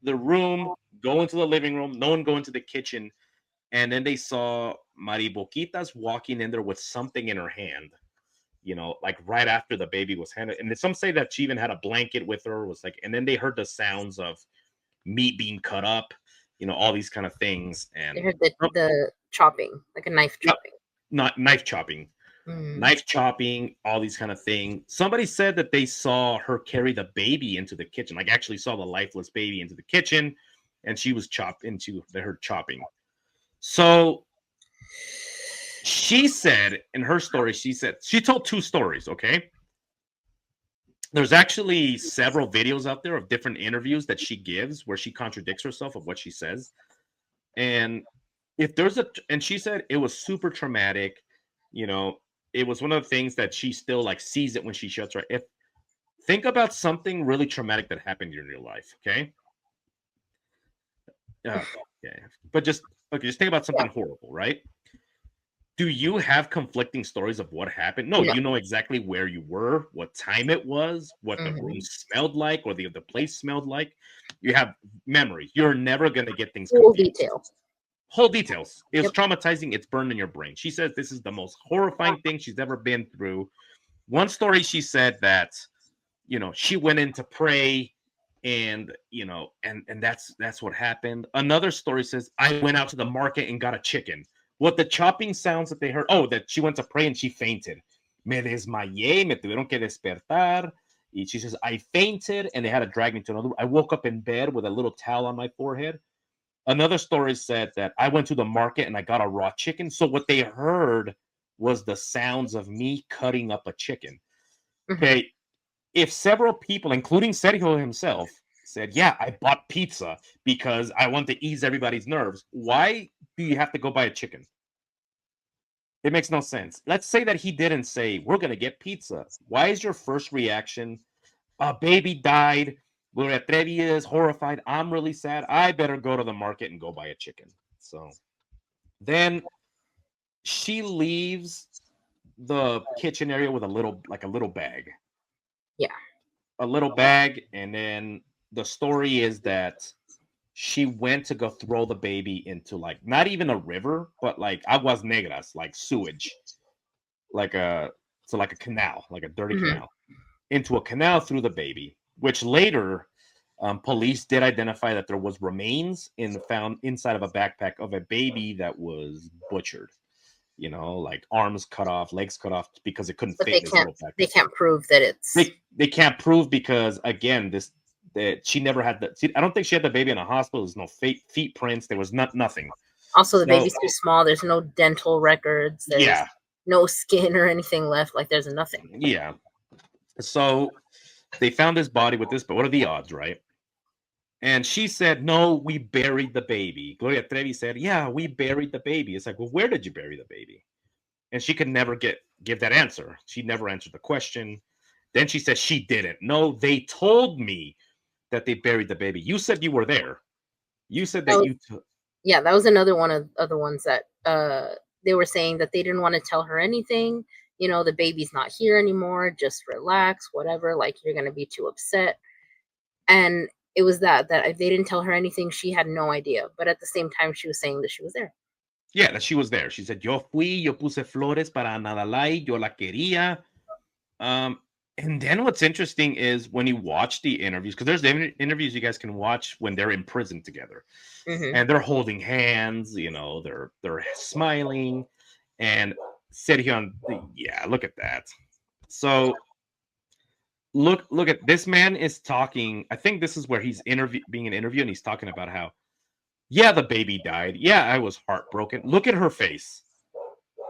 the room, go into the living room, no one go into the kitchen. And then they saw Mary Boquitas walking in there with something in her hand, like right after the baby was handed. And some say that she even had a blanket with her, was like, and then they heard the sounds of meat being cut up, all these kind of things. And they heard the chopping, like a knife chopping. Not knife chopping. Knife chopping, all these kind of things. Somebody said that they saw her carry the baby into the kitchen, like actually saw the lifeless baby into the kitchen, and she was chopped into her chopping. So she said in her story, she told two stories, okay? There's actually several videos out there of different interviews that she gives where she contradicts herself of what she says. And and she said it was super traumatic, it was one of the things that she still like sees it when she shuts her. Think about something really traumatic that happened in your life, okay? Okay. But just think about something horrible, right? Do you have conflicting stories of what happened? No, you know exactly where you were, what time it was, what the room smelled like, or the place smelled like. You have memory. You're never going to get things confused. Whole details. It was traumatizing. It's burned in your brain. She says this is the most horrifying thing she's ever been through. One story, she said that, she went in to pray, and and that's what happened. Another story says, I went out to the market and got a chicken. What the chopping sounds that they heard, that she went to pray and she fainted. Me desmayé, me tuvieron que despertar. Y she says, I fainted and they had to drag me to another. I woke up in bed with a little towel on my forehead. Another story said that I went to the market and I got a raw chicken. So what they heard was the sounds of me cutting up a chicken. Okay. If several people, including Sergio himself, said, yeah, I bought pizza because I want to ease everybody's nerves, why do you have to go buy a chicken? It makes no sense. Let's say that he didn't say, we're going to get pizza. Why is your first reaction, a baby died, Gloria Trevi is horrified, I'm really sad, I better go to the market and go buy a chicken? So then she leaves the kitchen area with a little bag. Yeah. A little bag, and then the story is that she went to go throw the baby into like not even a river, but like aguas negras, like sewage, like a canal, like a dirty canal, into a canal, through the baby. Which later, police did identify that there was remains found inside of a backpack of a baby that was butchered. Like arms cut off, legs cut off, because it couldn't fit in his little backpack. They can't prove that it's. They can't prove, because again, that she never had I don't think she had the baby in a hospital. There's no feet prints. There was nothing. Also, the baby's too small. There's no dental records. There's no skin or anything left. Like there's nothing. Yeah. So they found his body with this, but what are the odds, right? And she said, no, we buried the baby. Gloria Trevi said, yeah, we buried the baby. It's like, well, where did you bury the baby? And she could never give that answer. She never answered the question. Then she said she didn't. No, they told me that they buried the baby. You said you were there. You said that yeah, that was another one of the ones that they were saying that they didn't want to tell her anything. The baby's not here anymore. Just relax, whatever. Like, you're going to be too upset. And it was that if they didn't tell her anything, she had no idea. But at the same time, she was saying that she was there. Yeah, that she was there. She said, yo puse flores para Nadalai, yo la quería. And then what's interesting is when you watch the interviews, because there's interviews you guys can watch when they're in prison together, and they're holding hands, they're smiling, and Sergio, yeah, look at that. So look at this man is talking. I think this is where he's being an interview, and he's talking about how, yeah, the baby died. Yeah, I was heartbroken. Look at her face.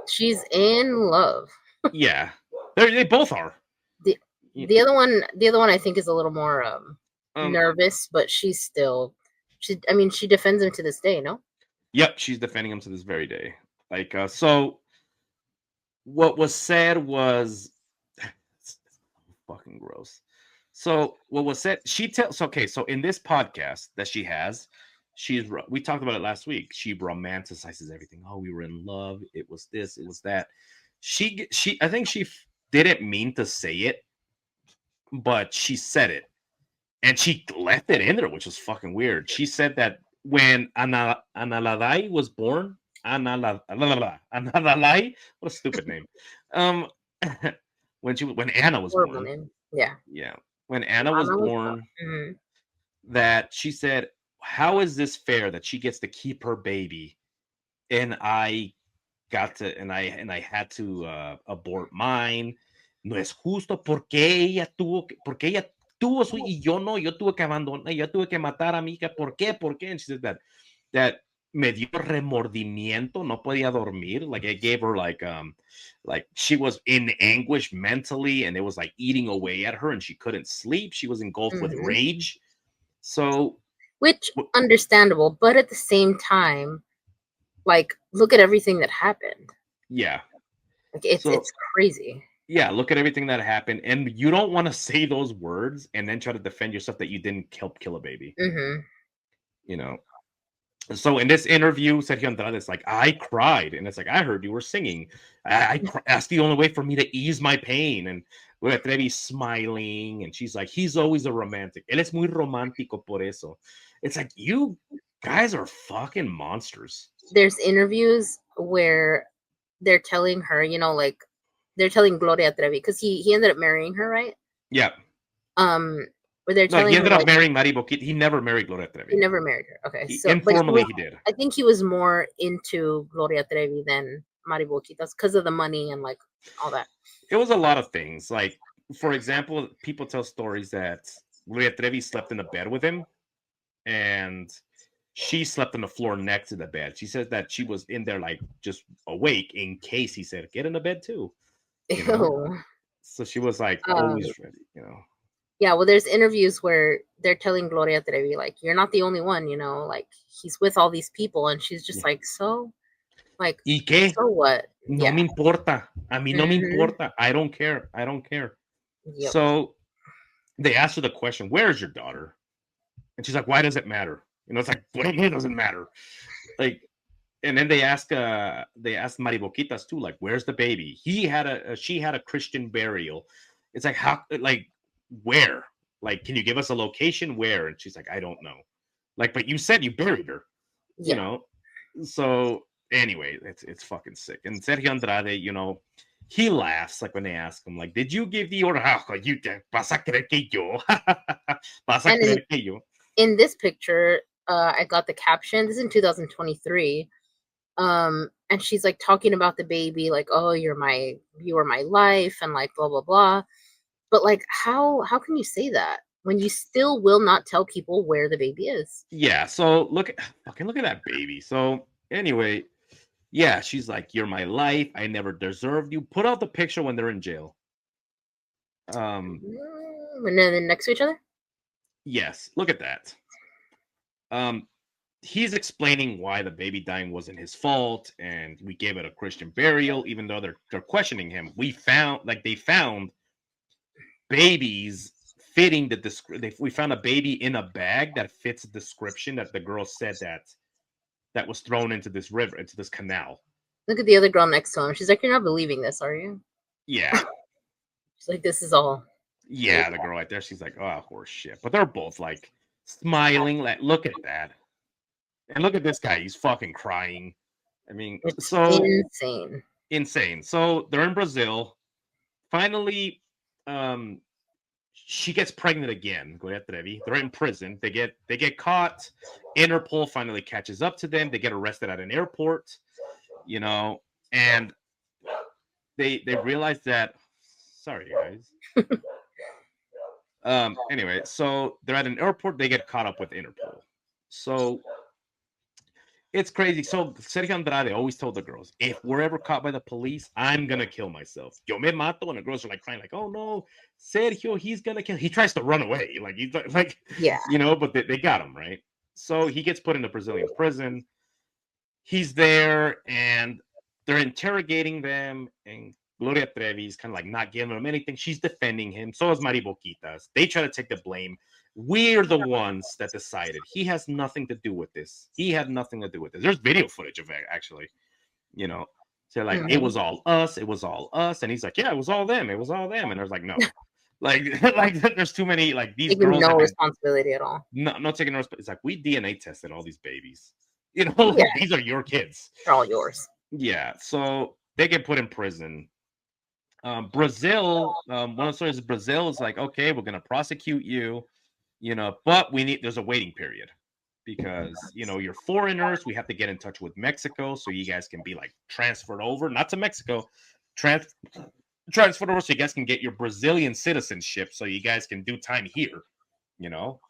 She's in love. Yeah, they both are. The other one I think is a little more nervous, but she defends him to this day, no? Yep, she's defending him to this very day. Like, so what was said was it's fucking gross. So what was said? She tells. Okay, so in this podcast that she has, we talked about it last week. She romanticizes everything. Oh, we were in love. It was this. It was that. I think she didn't mean to say it, but she said it, and she left it in there, which was fucking weird. She said that when Analadai was born, Analalai, what a stupid name. Um, when Anna was Horrible born, name. Yeah. yeah, when Anna was Mama was born, mm-hmm. that she said, "How is this fair that she gets to keep her baby, and I got to, and I had to abort mine? No es justo porque ella tuvo su y yo no, yo tuve que abandonar, yo tuve que matar a mi hija. ¿Por qué? ¿Por qué?" And she said that me dio remordimiento, no podía dormir. Like it gave her like she was in anguish mentally, and it was like eating away at her, and she couldn't sleep. She was engulfed with rage. So, which understandable, but at the same time, like look at everything that happened. Yeah, like it's crazy. Yeah, look at everything that happened, and you don't want to say those words and then try to defend yourself that you didn't help kill a baby. Mm-hmm. You know. So in this interview, Sergio Andrade is like, I cried, and it's like, I heard you were singing. That's the only way for me to ease my pain. And Gloria Trevi smiling, and she's like, he's always a romantic. Él es muy romántico por eso. It's like, you guys are fucking monsters. There's interviews where they're telling her, you know, like they're telling Gloria Trevi because he ended up marrying her, right? Yeah. Where they're telling he ended her, up marrying Mary Boquitas. He never married Gloria Trevi. He never married her. Okay, so informally he did. I think he was more into Gloria Trevi than Mary Boquitas because of the money and like all that. It was a lot of things. Like, for example, people tell stories that Gloria Trevi slept in the bed with him, and she slept on the floor next to the bed. She says that she was in there like just awake in case he said, "Get in the bed too." You know? So she was like always ready. You know. Yeah, well, there's interviews where they're telling Gloria Trevi, like, you're not the only one, you know, like, he's with all these people, and she's just like, so? Like, ¿Y qué? So what? No me importa. A mí no me importa. I don't care. I don't care. Yep. So they asked her the question, where's your daughter? And she's like, why does it matter? You know, it's like, what do you mean it doesn't matter? Like, and then they asked Mary Boquitas too, like, where's the baby? She had a Christian burial. It's like, how, like, where? Like, can you give us a location? Where? And she's like, I don't know. Like, but you said you buried her. Yeah. You know? So anyway, it's fucking sick. And Sergio Andrade, you know, he laughs like when they ask him, like, did you give the order? You vas a creer que yo? Vas a creer que yo? In this picture, I got the caption. This is in 2023. And she's like talking about the baby, like, oh, you were my life, and like blah blah blah. But like, how can you say that when you still will not tell people where the baby is? Yeah. So look at that baby. So anyway, yeah, she's like, you're my life. I never deserved you. Put out the picture when they're in jail. When they're next to each other. Yes. Look at that. He's explaining why the baby dying wasn't his fault, and we gave it a Christian burial, even though they're questioning him. They found babies fitting we found a baby in a bag that fits the description that the girl said that was thrown into this river, into this canal. Look at the other girl next to him. She's like, you're not believing this, are you? Yeah. She's like, this is all. Yeah, the girl right there, she's like, oh, horse shit. But they're both like smiling, like, look at that. And look at this guy, he's fucking crying. I mean, it's so insane. So they're in Brazil. Finally, she gets pregnant again. Gloria Trevi. They're in prison. They get caught. Interpol finally catches up to them. They get arrested at an airport. You know, and they realize that. Sorry, guys. Anyway, so they're at an airport. They get caught up with Interpol. So it's crazy. So Sergio Andrade always told the girls, if we're ever caught by the police, I'm going to kill myself. Yo me mato. And the girls are like crying, like, oh no, Sergio, he's going to kill. He tries to run away. Like, he's like, yeah, you know, but they got him, right? So he gets put in a Brazilian prison. he's there and they're interrogating them, and Gloria Trevi's kind of like not giving them anything. She's defending him. So is Mary Boquitas. They try to take the blame. We're the ones that decided. He has nothing to do with this. He had nothing to do with this. There's video footage of it, actually. You know, so like it was all us. It was all us. And he's like, yeah, it was all them. It was all them. And I was like, no, like there's too many like these taking girls no have responsibility at all. no, not taking no responsibility. It's like we DNA tested all these babies. You know, like, these are your kids. They're all yours. Yeah. So they get put in prison. Brazil, one of the stories is Brazil is like, okay, we're gonna prosecute you, you know, but there's a waiting period because you know you're foreigners. We have to get in touch with Mexico so you guys can be like transferred over, not to Mexico, transferred over so you guys can get your Brazilian citizenship so you guys can do time here. You know,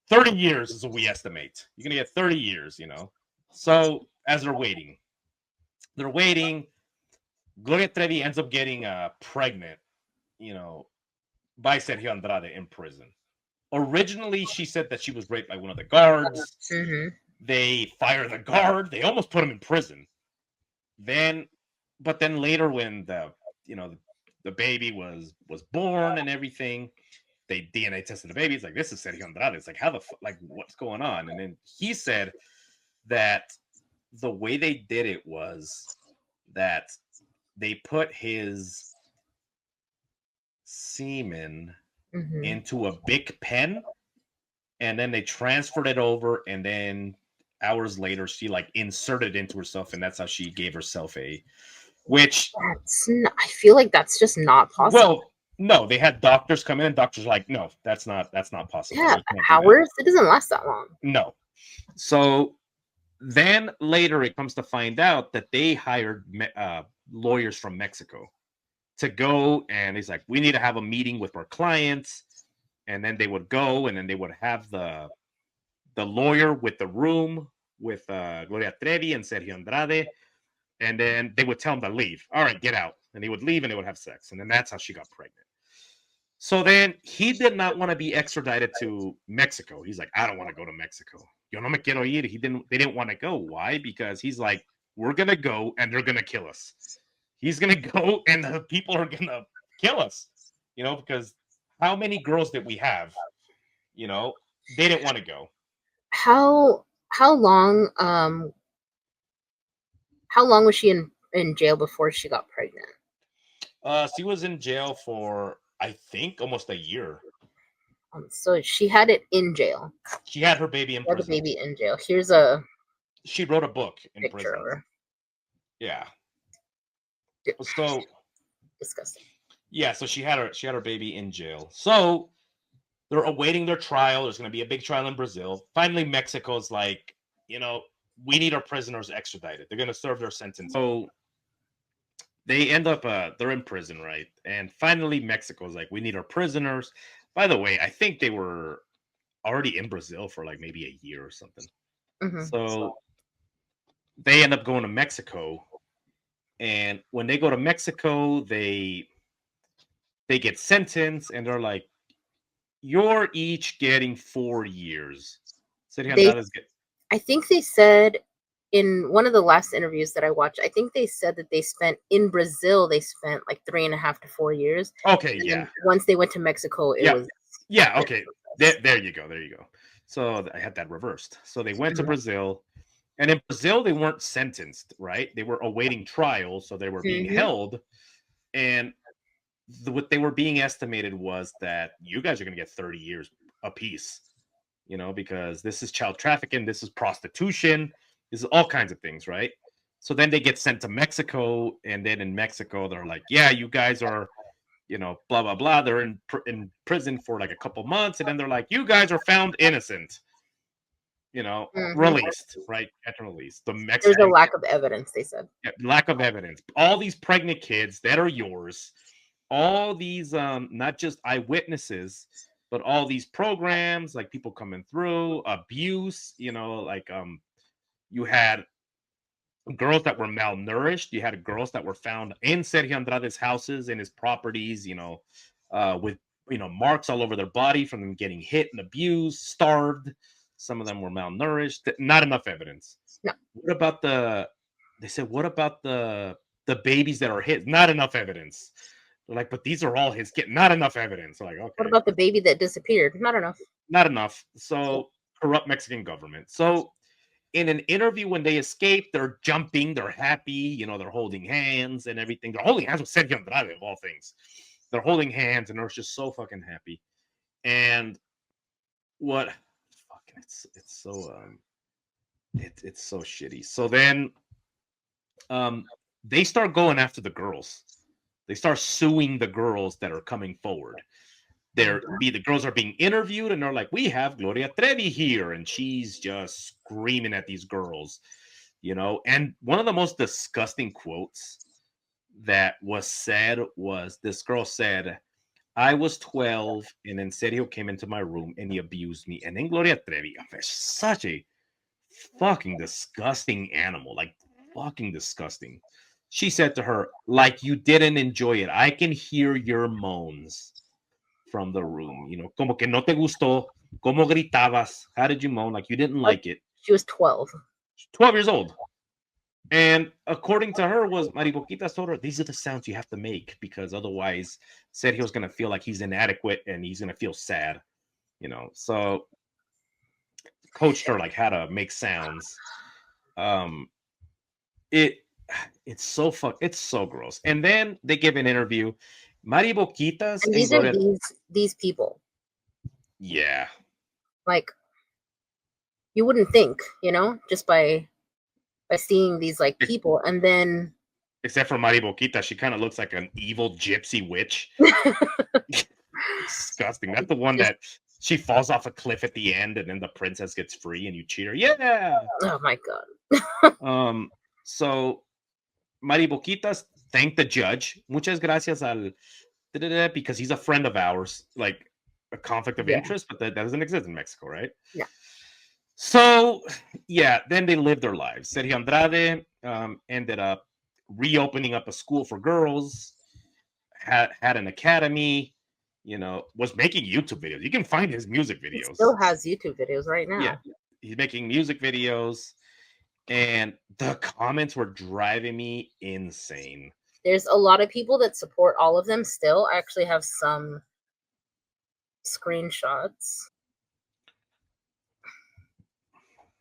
30 years is what we estimate. You're gonna get 30 years, you know. So as they're waiting. Gloria Trevi ends up getting pregnant, you know, by Sergio Andrade in prison. Originally, she said that she was raped by one of the guards. They fire the guard. They almost put him in prison. But then later, when the baby was born and everything, they DNA tested the baby. It's like, this is Sergio Andrade. It's like, what's going on? And then he said that the way they did it was that they put his semen into a big pen, and then they transferred it over, and then hours later she like inserted it into herself, and that's how she gave herself I feel like that's just not possible. Well, no, they had doctors come in, and doctors were like, no, that's not possible. Yeah, hours? It doesn't last that long. No. So then later it comes to find out that they hired lawyers from Mexico to go, and he's like, we need to have a meeting with our clients. And then they would go, and then they would have the lawyer with the room with Gloria Trevi and Sergio Andrade, and then they would tell him to leave. All right, get out. And he would leave, and they would have sex, and then that's how she got pregnant. So then he did not want to be extradited to Mexico. He's like, I don't want to go to Mexico. Yo no me quiero ir. They didn't want to go. Why? Because he's like, we're gonna go, and they're gonna kill us. He's gonna go, and the people are gonna kill us. You know, because how many girls did we have? You know, they didn't want to go. How long was she in jail before she got pregnant? She was in jail for, I think, almost a year. So she had it in jail. She had her baby in prison. The baby in jail. She wrote a book in prison. Of her. Yeah. So disgusting. Yeah, so she had her baby in jail. So they're awaiting their trial. There's going to be a big trial in Brazil. Finally, Mexico's like, you know, we need our prisoners extradited. They're going to serve their sentence. So they end up, they're in prison, right? And finally, Mexico's like, we need our prisoners. By the way, I think they were already in Brazil for like maybe a year or something. So they end up going to Mexico. And when they go to Mexico, they get sentenced, and they're like, you're each getting 4 years. I think they said in one of the last interviews that I watched, I think they said that they spent in Brazil, they spent like 3.5 to 4 years. Okay, yeah. Once they went to Mexico, it was. Yeah, okay. There you go. So I had that reversed. So they went to Brazil, and in Brazil, they weren't sentenced, right? They were awaiting trial, so they were being held. And what they were being estimated was that you guys are going to get 30 years apiece, you know, because this is child trafficking, this is prostitution, this is all kinds of things, right? So then they get sent to Mexico, and then in Mexico, they're like, yeah, you guys are, you know, blah, blah, blah. They're in prison for like a couple months, and then they're like, you guys are found innocent, you know, released, right? Get released. There's a lack of evidence, they said. Yeah, lack of evidence. All these pregnant kids that are yours, all these not just eyewitnesses, but all these programs, like people coming through, abuse, you know, like you had girls that were malnourished, you had girls that were found in Sergio Andrade's houses, in his properties, you know, with, you know, marks all over their body from them getting hit and abused, starved, Some of them were malnourished. Not enough evidence. No. What about they said, what about the babies that are his? Not enough evidence. They're like, but these are all his kids. Not enough evidence. Like, okay. What about the baby that disappeared? Not enough. Not enough. So corrupt Mexican government. So in an interview when they escape, they're jumping, they're happy, they're holding hands and everything. They're holding hands with Sergio Andrade of all things. They're holding hands and they're just so fucking happy. And what it's so shitty. So then they start going after the girls. They start suing the girls that are coming forward. The girls are being interviewed and they're like, we have Gloria Trevi here, and she's just screaming at these girls, and one of the most disgusting quotes that was said was, this girl said, I was 12 and then Sergio came into my room and he abused me. And then Gloria Trevi, such a fucking disgusting animal, like fucking disgusting. She said to her, like, you didn't enjoy it. I can hear your moans from the room, como que no te gustó, como gritabas, how did you moan, like you didn't like it. She was 12 years old, and according to her, was Mary Boquitas told her, these are the sounds you have to make, because otherwise Sergio's going to feel like he's inadequate and he's going to feel sad, so coached her like how to make sounds. It's so gross. And then they give an interview. Mary Boquitas. And these are these people. Yeah. Like, you wouldn't think, just by seeing these like people, and then. Except for Mary Boquitas, she kind of looks like an evil gypsy witch. Disgusting. That's the one that she falls off a cliff at the end, and then the princess gets free, and you cheer. Yeah. Oh my god. So Mary Boquitas thanked the judge. Muchas gracias al, because he's a friend of ours, like a conflict of interest, but that doesn't exist in Mexico, right? Yeah. So, yeah, then they lived their lives. Sergio Andrade ended up reopening up a school for girls, had an academy, was making YouTube videos. You can find his music videos. He still has YouTube videos right now. Yeah, he's making music videos. And the comments were driving me insane. There's a lot of people that support all of them still. I actually have some screenshots.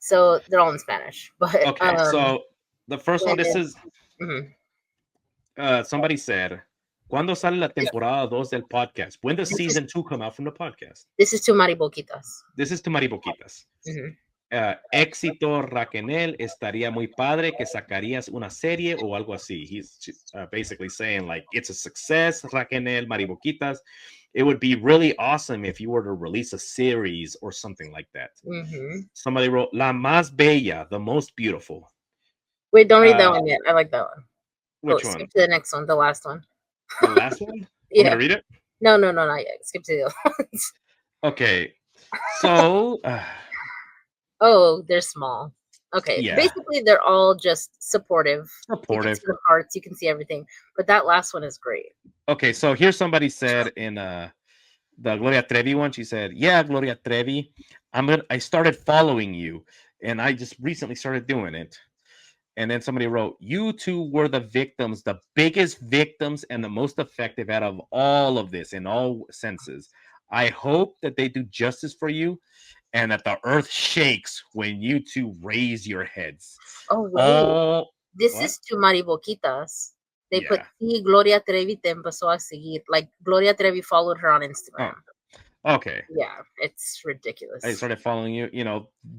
So they're all in Spanish. But okay, so the first one, this is somebody said, ¿Cuándo sale la temporada 2 del podcast? When does season 2 come out from the podcast? This is to Mary Boquitas. Éxito, Raquel, estaría muy padre que sacarías una serie o algo así. He's basically saying, like, it's a success, Raquel, Mary Boquitas. It would be really awesome if you were to release a series or something like that. Somebody wrote, La más bella, the most beautiful. Wait, don't read that one yet. I like that one. Which one? Skip to the next one, the last one. The last one? Yeah. Want me to read it? No, not yet. Skip to the other ones. Okay, so... Oh, they're small. Okay, yeah. Basically they're all just supportive. You can see the parts, you can see everything, but that last one is great. Okay, so here's somebody said in the Gloria Trevi one. She said, "Yeah, Gloria Trevi, I started following you, and I just recently started doing it." And then somebody wrote, "You two were the victims, the biggest victims, and the most effective out of all of this in all senses. I hope that they do justice for you, and that the earth shakes when you two raise your heads." Oh, wait. This is to Mary Boquitas. They put, sí, Gloria Trevi te empezó a seguir. Like, Gloria Trevi followed her on Instagram. Oh, okay. Yeah, it's ridiculous. I started following you.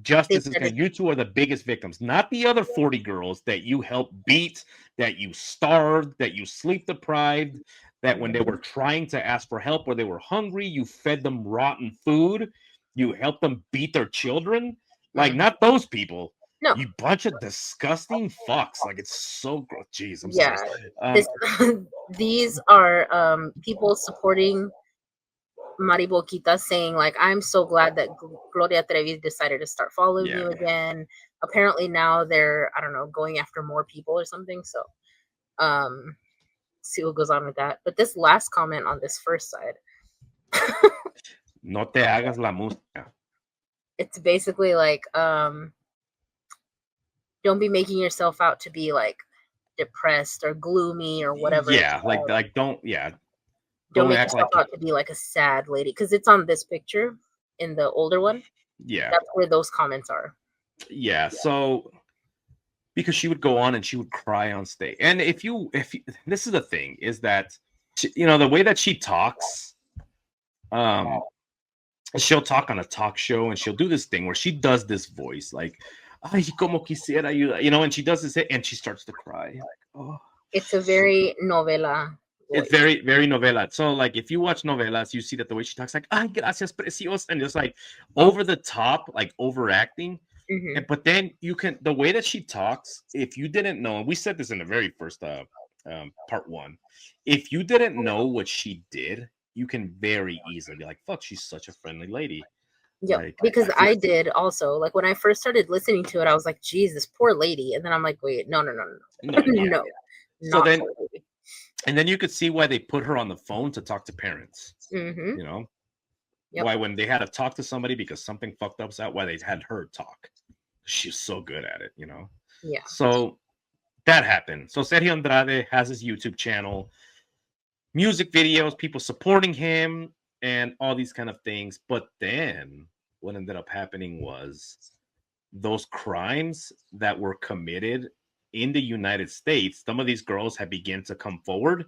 Justice is because you two are the biggest victims, not the other 40 girls that you helped beat, that you starved, that you sleep deprived, that when they were trying to ask for help or they were hungry, you fed them rotten food. You helped them beat their children. Like, not those people. No. You bunch of disgusting fucks. Like, it's so gross. Jeez, I'm sorry. These are people supporting Mary Boquitas, saying, like, I'm so glad that Gloria Trevi decided to start following you again. Apparently now they're, I don't know, going after more people or something. So see what goes on with that. But this last comment on this first side. No te hagas la música. it's basically like don't be making yourself out to be like depressed or gloomy or whatever. Yeah, don't Don't make act like yourself out to be like a sad lady because it's on this picture in the older one. yeah. That's where those comments are. Yeah, so because she would go on and she would cry on stage. And if you this is the thing is that she, the way that she talks, she'll talk on a talk show and she'll do this thing where she does this voice like, ay, como quisiera and she does this and she starts to cry. Like, oh. It's a very novela voice. It's very, very novela. So, like, if you watch novelas, you see that the way she talks, like, ay, gracias, precios, and just like over the top, like overacting. Mm-hmm. But then the way that she talks, if you didn't know, and we said this in the very first part one, if you didn't know what she did, you can very easily be like, fuck, she's such a friendly lady. Yeah, like, because I did also. Like when I first started listening to it, I was like, geez, this poor lady. And then I'm like, wait, no. No. So then, and then you could see why they put her on the phone to talk to parents. Mm-hmm. Yep. Why when they had to talk to somebody because something fucked up's out, why they had her talk. She's so good at it, Yeah. So that happened. So Sergio Andrade has his YouTube channel, music videos, people supporting him, and all these kind of things. But then what ended up happening was those crimes that were committed in the United States, some of these girls have begun to come forward.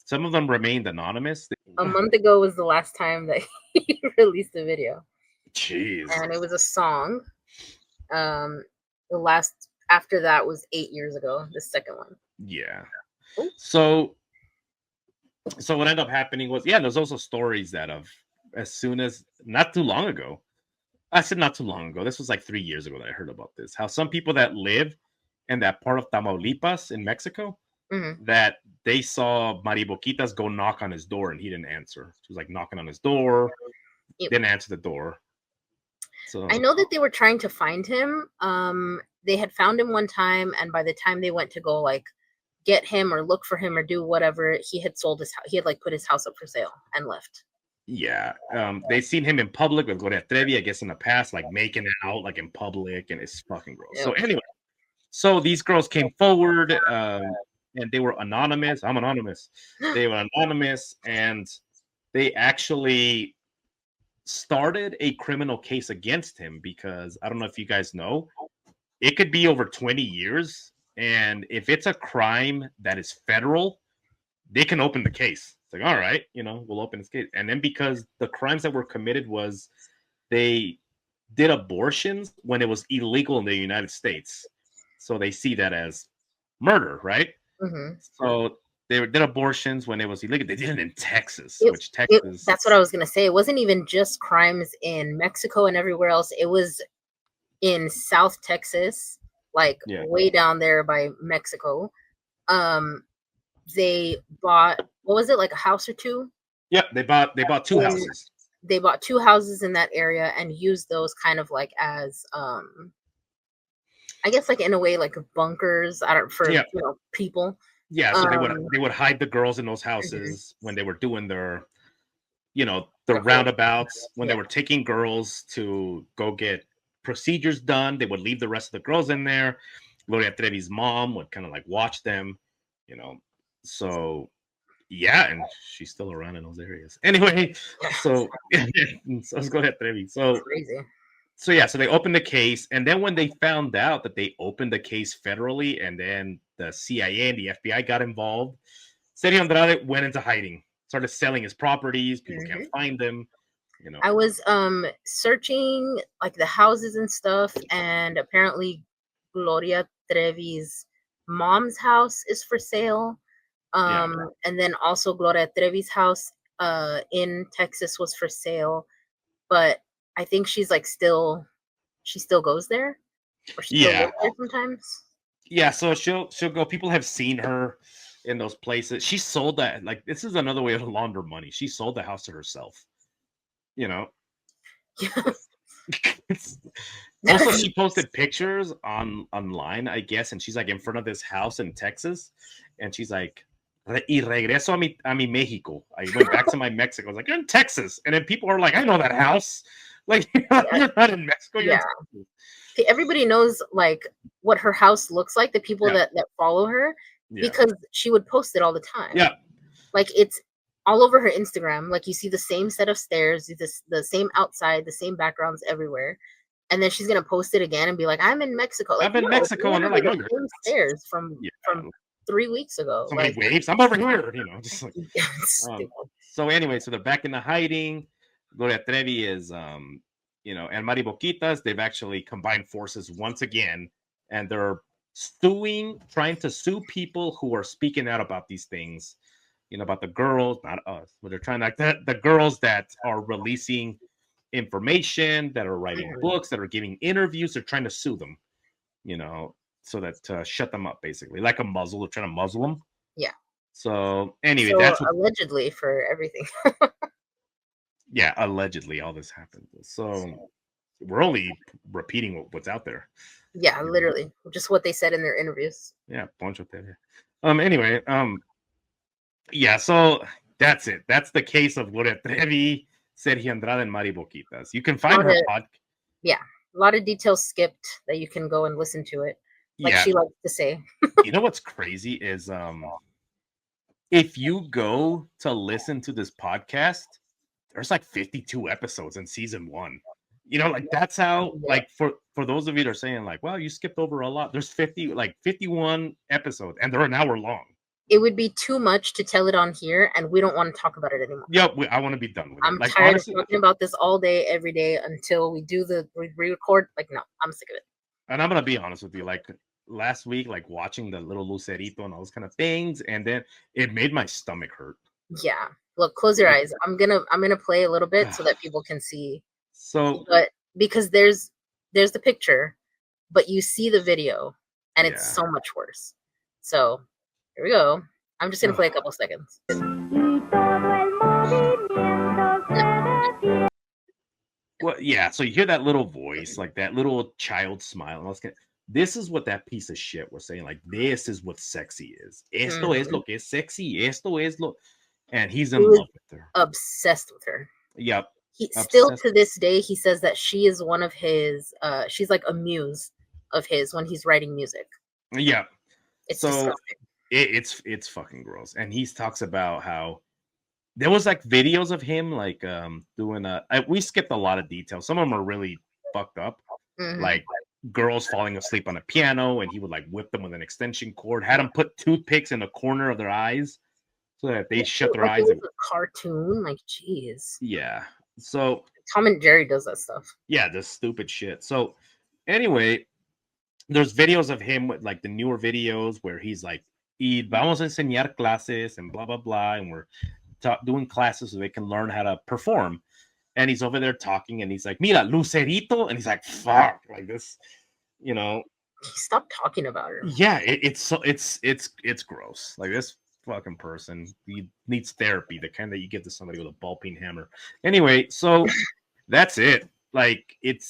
Some of them remained anonymous. A month ago was the last time that he released a video. Jeez. And it was a song. The last after that was 8 years ago, the second one. Yeah. Ooh. So what ended up happening was, there's also stories that as soon as not too long ago, I said not too long ago, this was like 3 years ago that I heard about this, how some people that live in that part of Tamaulipas in Mexico, mm-hmm. that they saw Mary Boquitas go knock on his door and he didn't answer. She was like knocking on his door, didn't answer the door. So I know that they were trying to find him. They had found him one time, and by the time they went to go like get him or look for him or do whatever, he had sold his house. He had like put his house up for sale and left. Yeah. They seen him in public with Gloria Trevi, I guess in the past, like making it out like in public, and it's fucking gross. Yep. So anyway, so these girls came forward, and they were anonymous. I'm anonymous. They were anonymous, and they actually started a criminal case against him because I don't know if you guys know, it could be over 20 years. And if it's a crime that is federal, they can open the case. It's like, all right, we'll open this case. And then because the crimes that were committed was they did abortions when it was illegal in the United States. So they see that as murder, right? Mm-hmm. So they did abortions when it was illegal. They did it in Texas, that's what I was going to say. It wasn't even just crimes in Mexico and everywhere else. It was in South Texas, like way down there by Mexico. They bought, what was it, like a house or two? Yeah, they bought 2 houses. They bought 2 houses in that area and used those kind of like as I guess like in a way like bunkers for people. Yeah, so they would hide the girls in those houses when they were doing their the roundabouts, when they were taking girls to go get procedures done. They would leave the rest of the girls in there. Gloria Trevi's mom would kind of like watch them, so and she's still around in those areas. Anyway, so let's go ahead, Trevi. So crazy. So they opened the case, and then when they found out that they opened the case federally, and then the CIA and the FBI got involved, Sergio Andrade went into hiding, started selling his properties. People can't find them. I was searching like the houses and stuff, and apparently Gloria Trevi's mom's house is for sale. And then also Gloria Trevi's house in Texas was for sale, but I think she's like she still goes there, or she still lives there sometimes. Yeah, so she'll go. People have seen her in those places. She sold that. Like, this is another way to launder money. She sold the house to herself. Also, she posted pictures online, I guess, and she's like in front of this house in Texas, and she's like, "Y regreso a mi Mexico." I went back to my Mexico. I was like, "You're in Texas," and then people are like, "I know that house." Like, you're not in Mexico. You're everybody knows like what her house looks like. The people that follow her, because she would post it all the time. Yeah, like it's all over her Instagram. Like you see the same set of stairs, the same outside, the same backgrounds everywhere. And then she's gonna post it again and be like, "I'm in Mexico." Like, I'm in Mexico, and they're like, "No, you're same stairs from 3 weeks ago." So many waves. I'm over here, just like. So anyway, so they're back into hiding. Gloria Trevi is, and Mary Boquitas. They've actually combined forces once again, and they're trying to sue people who are speaking out about these things. About the girls, not us, but they're trying the girls that are releasing information, that are writing books, that are giving interviews. They're trying to sue them, so that shut them up, basically, like a muzzle. They're trying to muzzle them. Yeah. So anyway, that's allegedly for everything. Yeah, allegedly all this happened. So we're only repeating what's out there. Yeah, literally, just what they said in their interviews. Yeah, Poncho Trevi. Anyway, yeah. So that's it. That's the case of Gloria Trevi, Sergio Andrade, and Mary Boquitas. You can find her podcast. Yeah, a lot of details skipped that you can go and listen to it. Like she likes to say. You know what's crazy is if you go to listen to this podcast, there's like 52 episodes in season 1. Like that's how, like for those of you that are saying like, well, you skipped over a lot. There's 51 episodes, and they're an hour long. It would be too much to tell it on here, and we don't want to talk about it anymore. Yeah, I want to be done with it. I'm tired of talking about this all day, every day until we do the re-record. Like, no, I'm sick of it. And I'm gonna be honest with you. Like last week, like watching the little Lucerito and all those kind of things, and then it made my stomach hurt. Yeah. Look, close your eyes. I'm gonna play a little bit so that people can see. So, but because there's the picture, but you see the video, and it's so much worse. So here we go. I'm just gonna play a couple seconds. Well, yeah. So you hear that little voice, like that little child smile. And this is what that piece of shit was saying. Like, this is what sexy is. Esto es lo que es sexy. Esto es lo. And he's in love with her. Obsessed with her. Yep. Still to this day, he says that she is one of his. She's like a muse of his when he's writing music. Yeah. It's disgusting. It's fucking gross. And he talks about how there was like videos of him like doing we skipped a lot of details. Some of them are really fucked up. Like girls falling asleep on a piano, and he would like whip them with an extension cord, had them put toothpicks in the corner of their eyes so that they shut their eyes. It was a cartoon, like, jeez. Yeah. So Tom and Jerry does that stuff. Yeah, this stupid shit. So anyway, there's videos of him with like the newer videos where he's like, vamos a enseñar clases and blah blah blah, and we're doing classes so they can learn how to perform. And he's over there talking, and he's like, "Mira, Lucerito," and he's like, "Fuck," like this, Stop talking about her. Yeah, it's gross. Like this fucking person, he needs therapy, the kind that you give to somebody with a ball peen hammer. Anyway, so that's it. Like it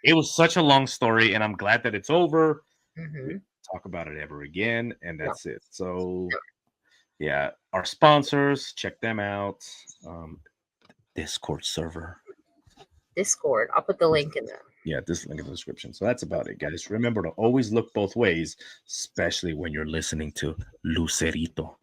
was such a long story, and I'm glad that it's over. We don't talk about it ever again, and that's it. So yeah, our sponsors, check them out. Discord server. Discord. I'll put the link in there. Yeah, this link in the description. So that's about it, guys. Remember to always look both ways, especially when you're listening to Lucerito.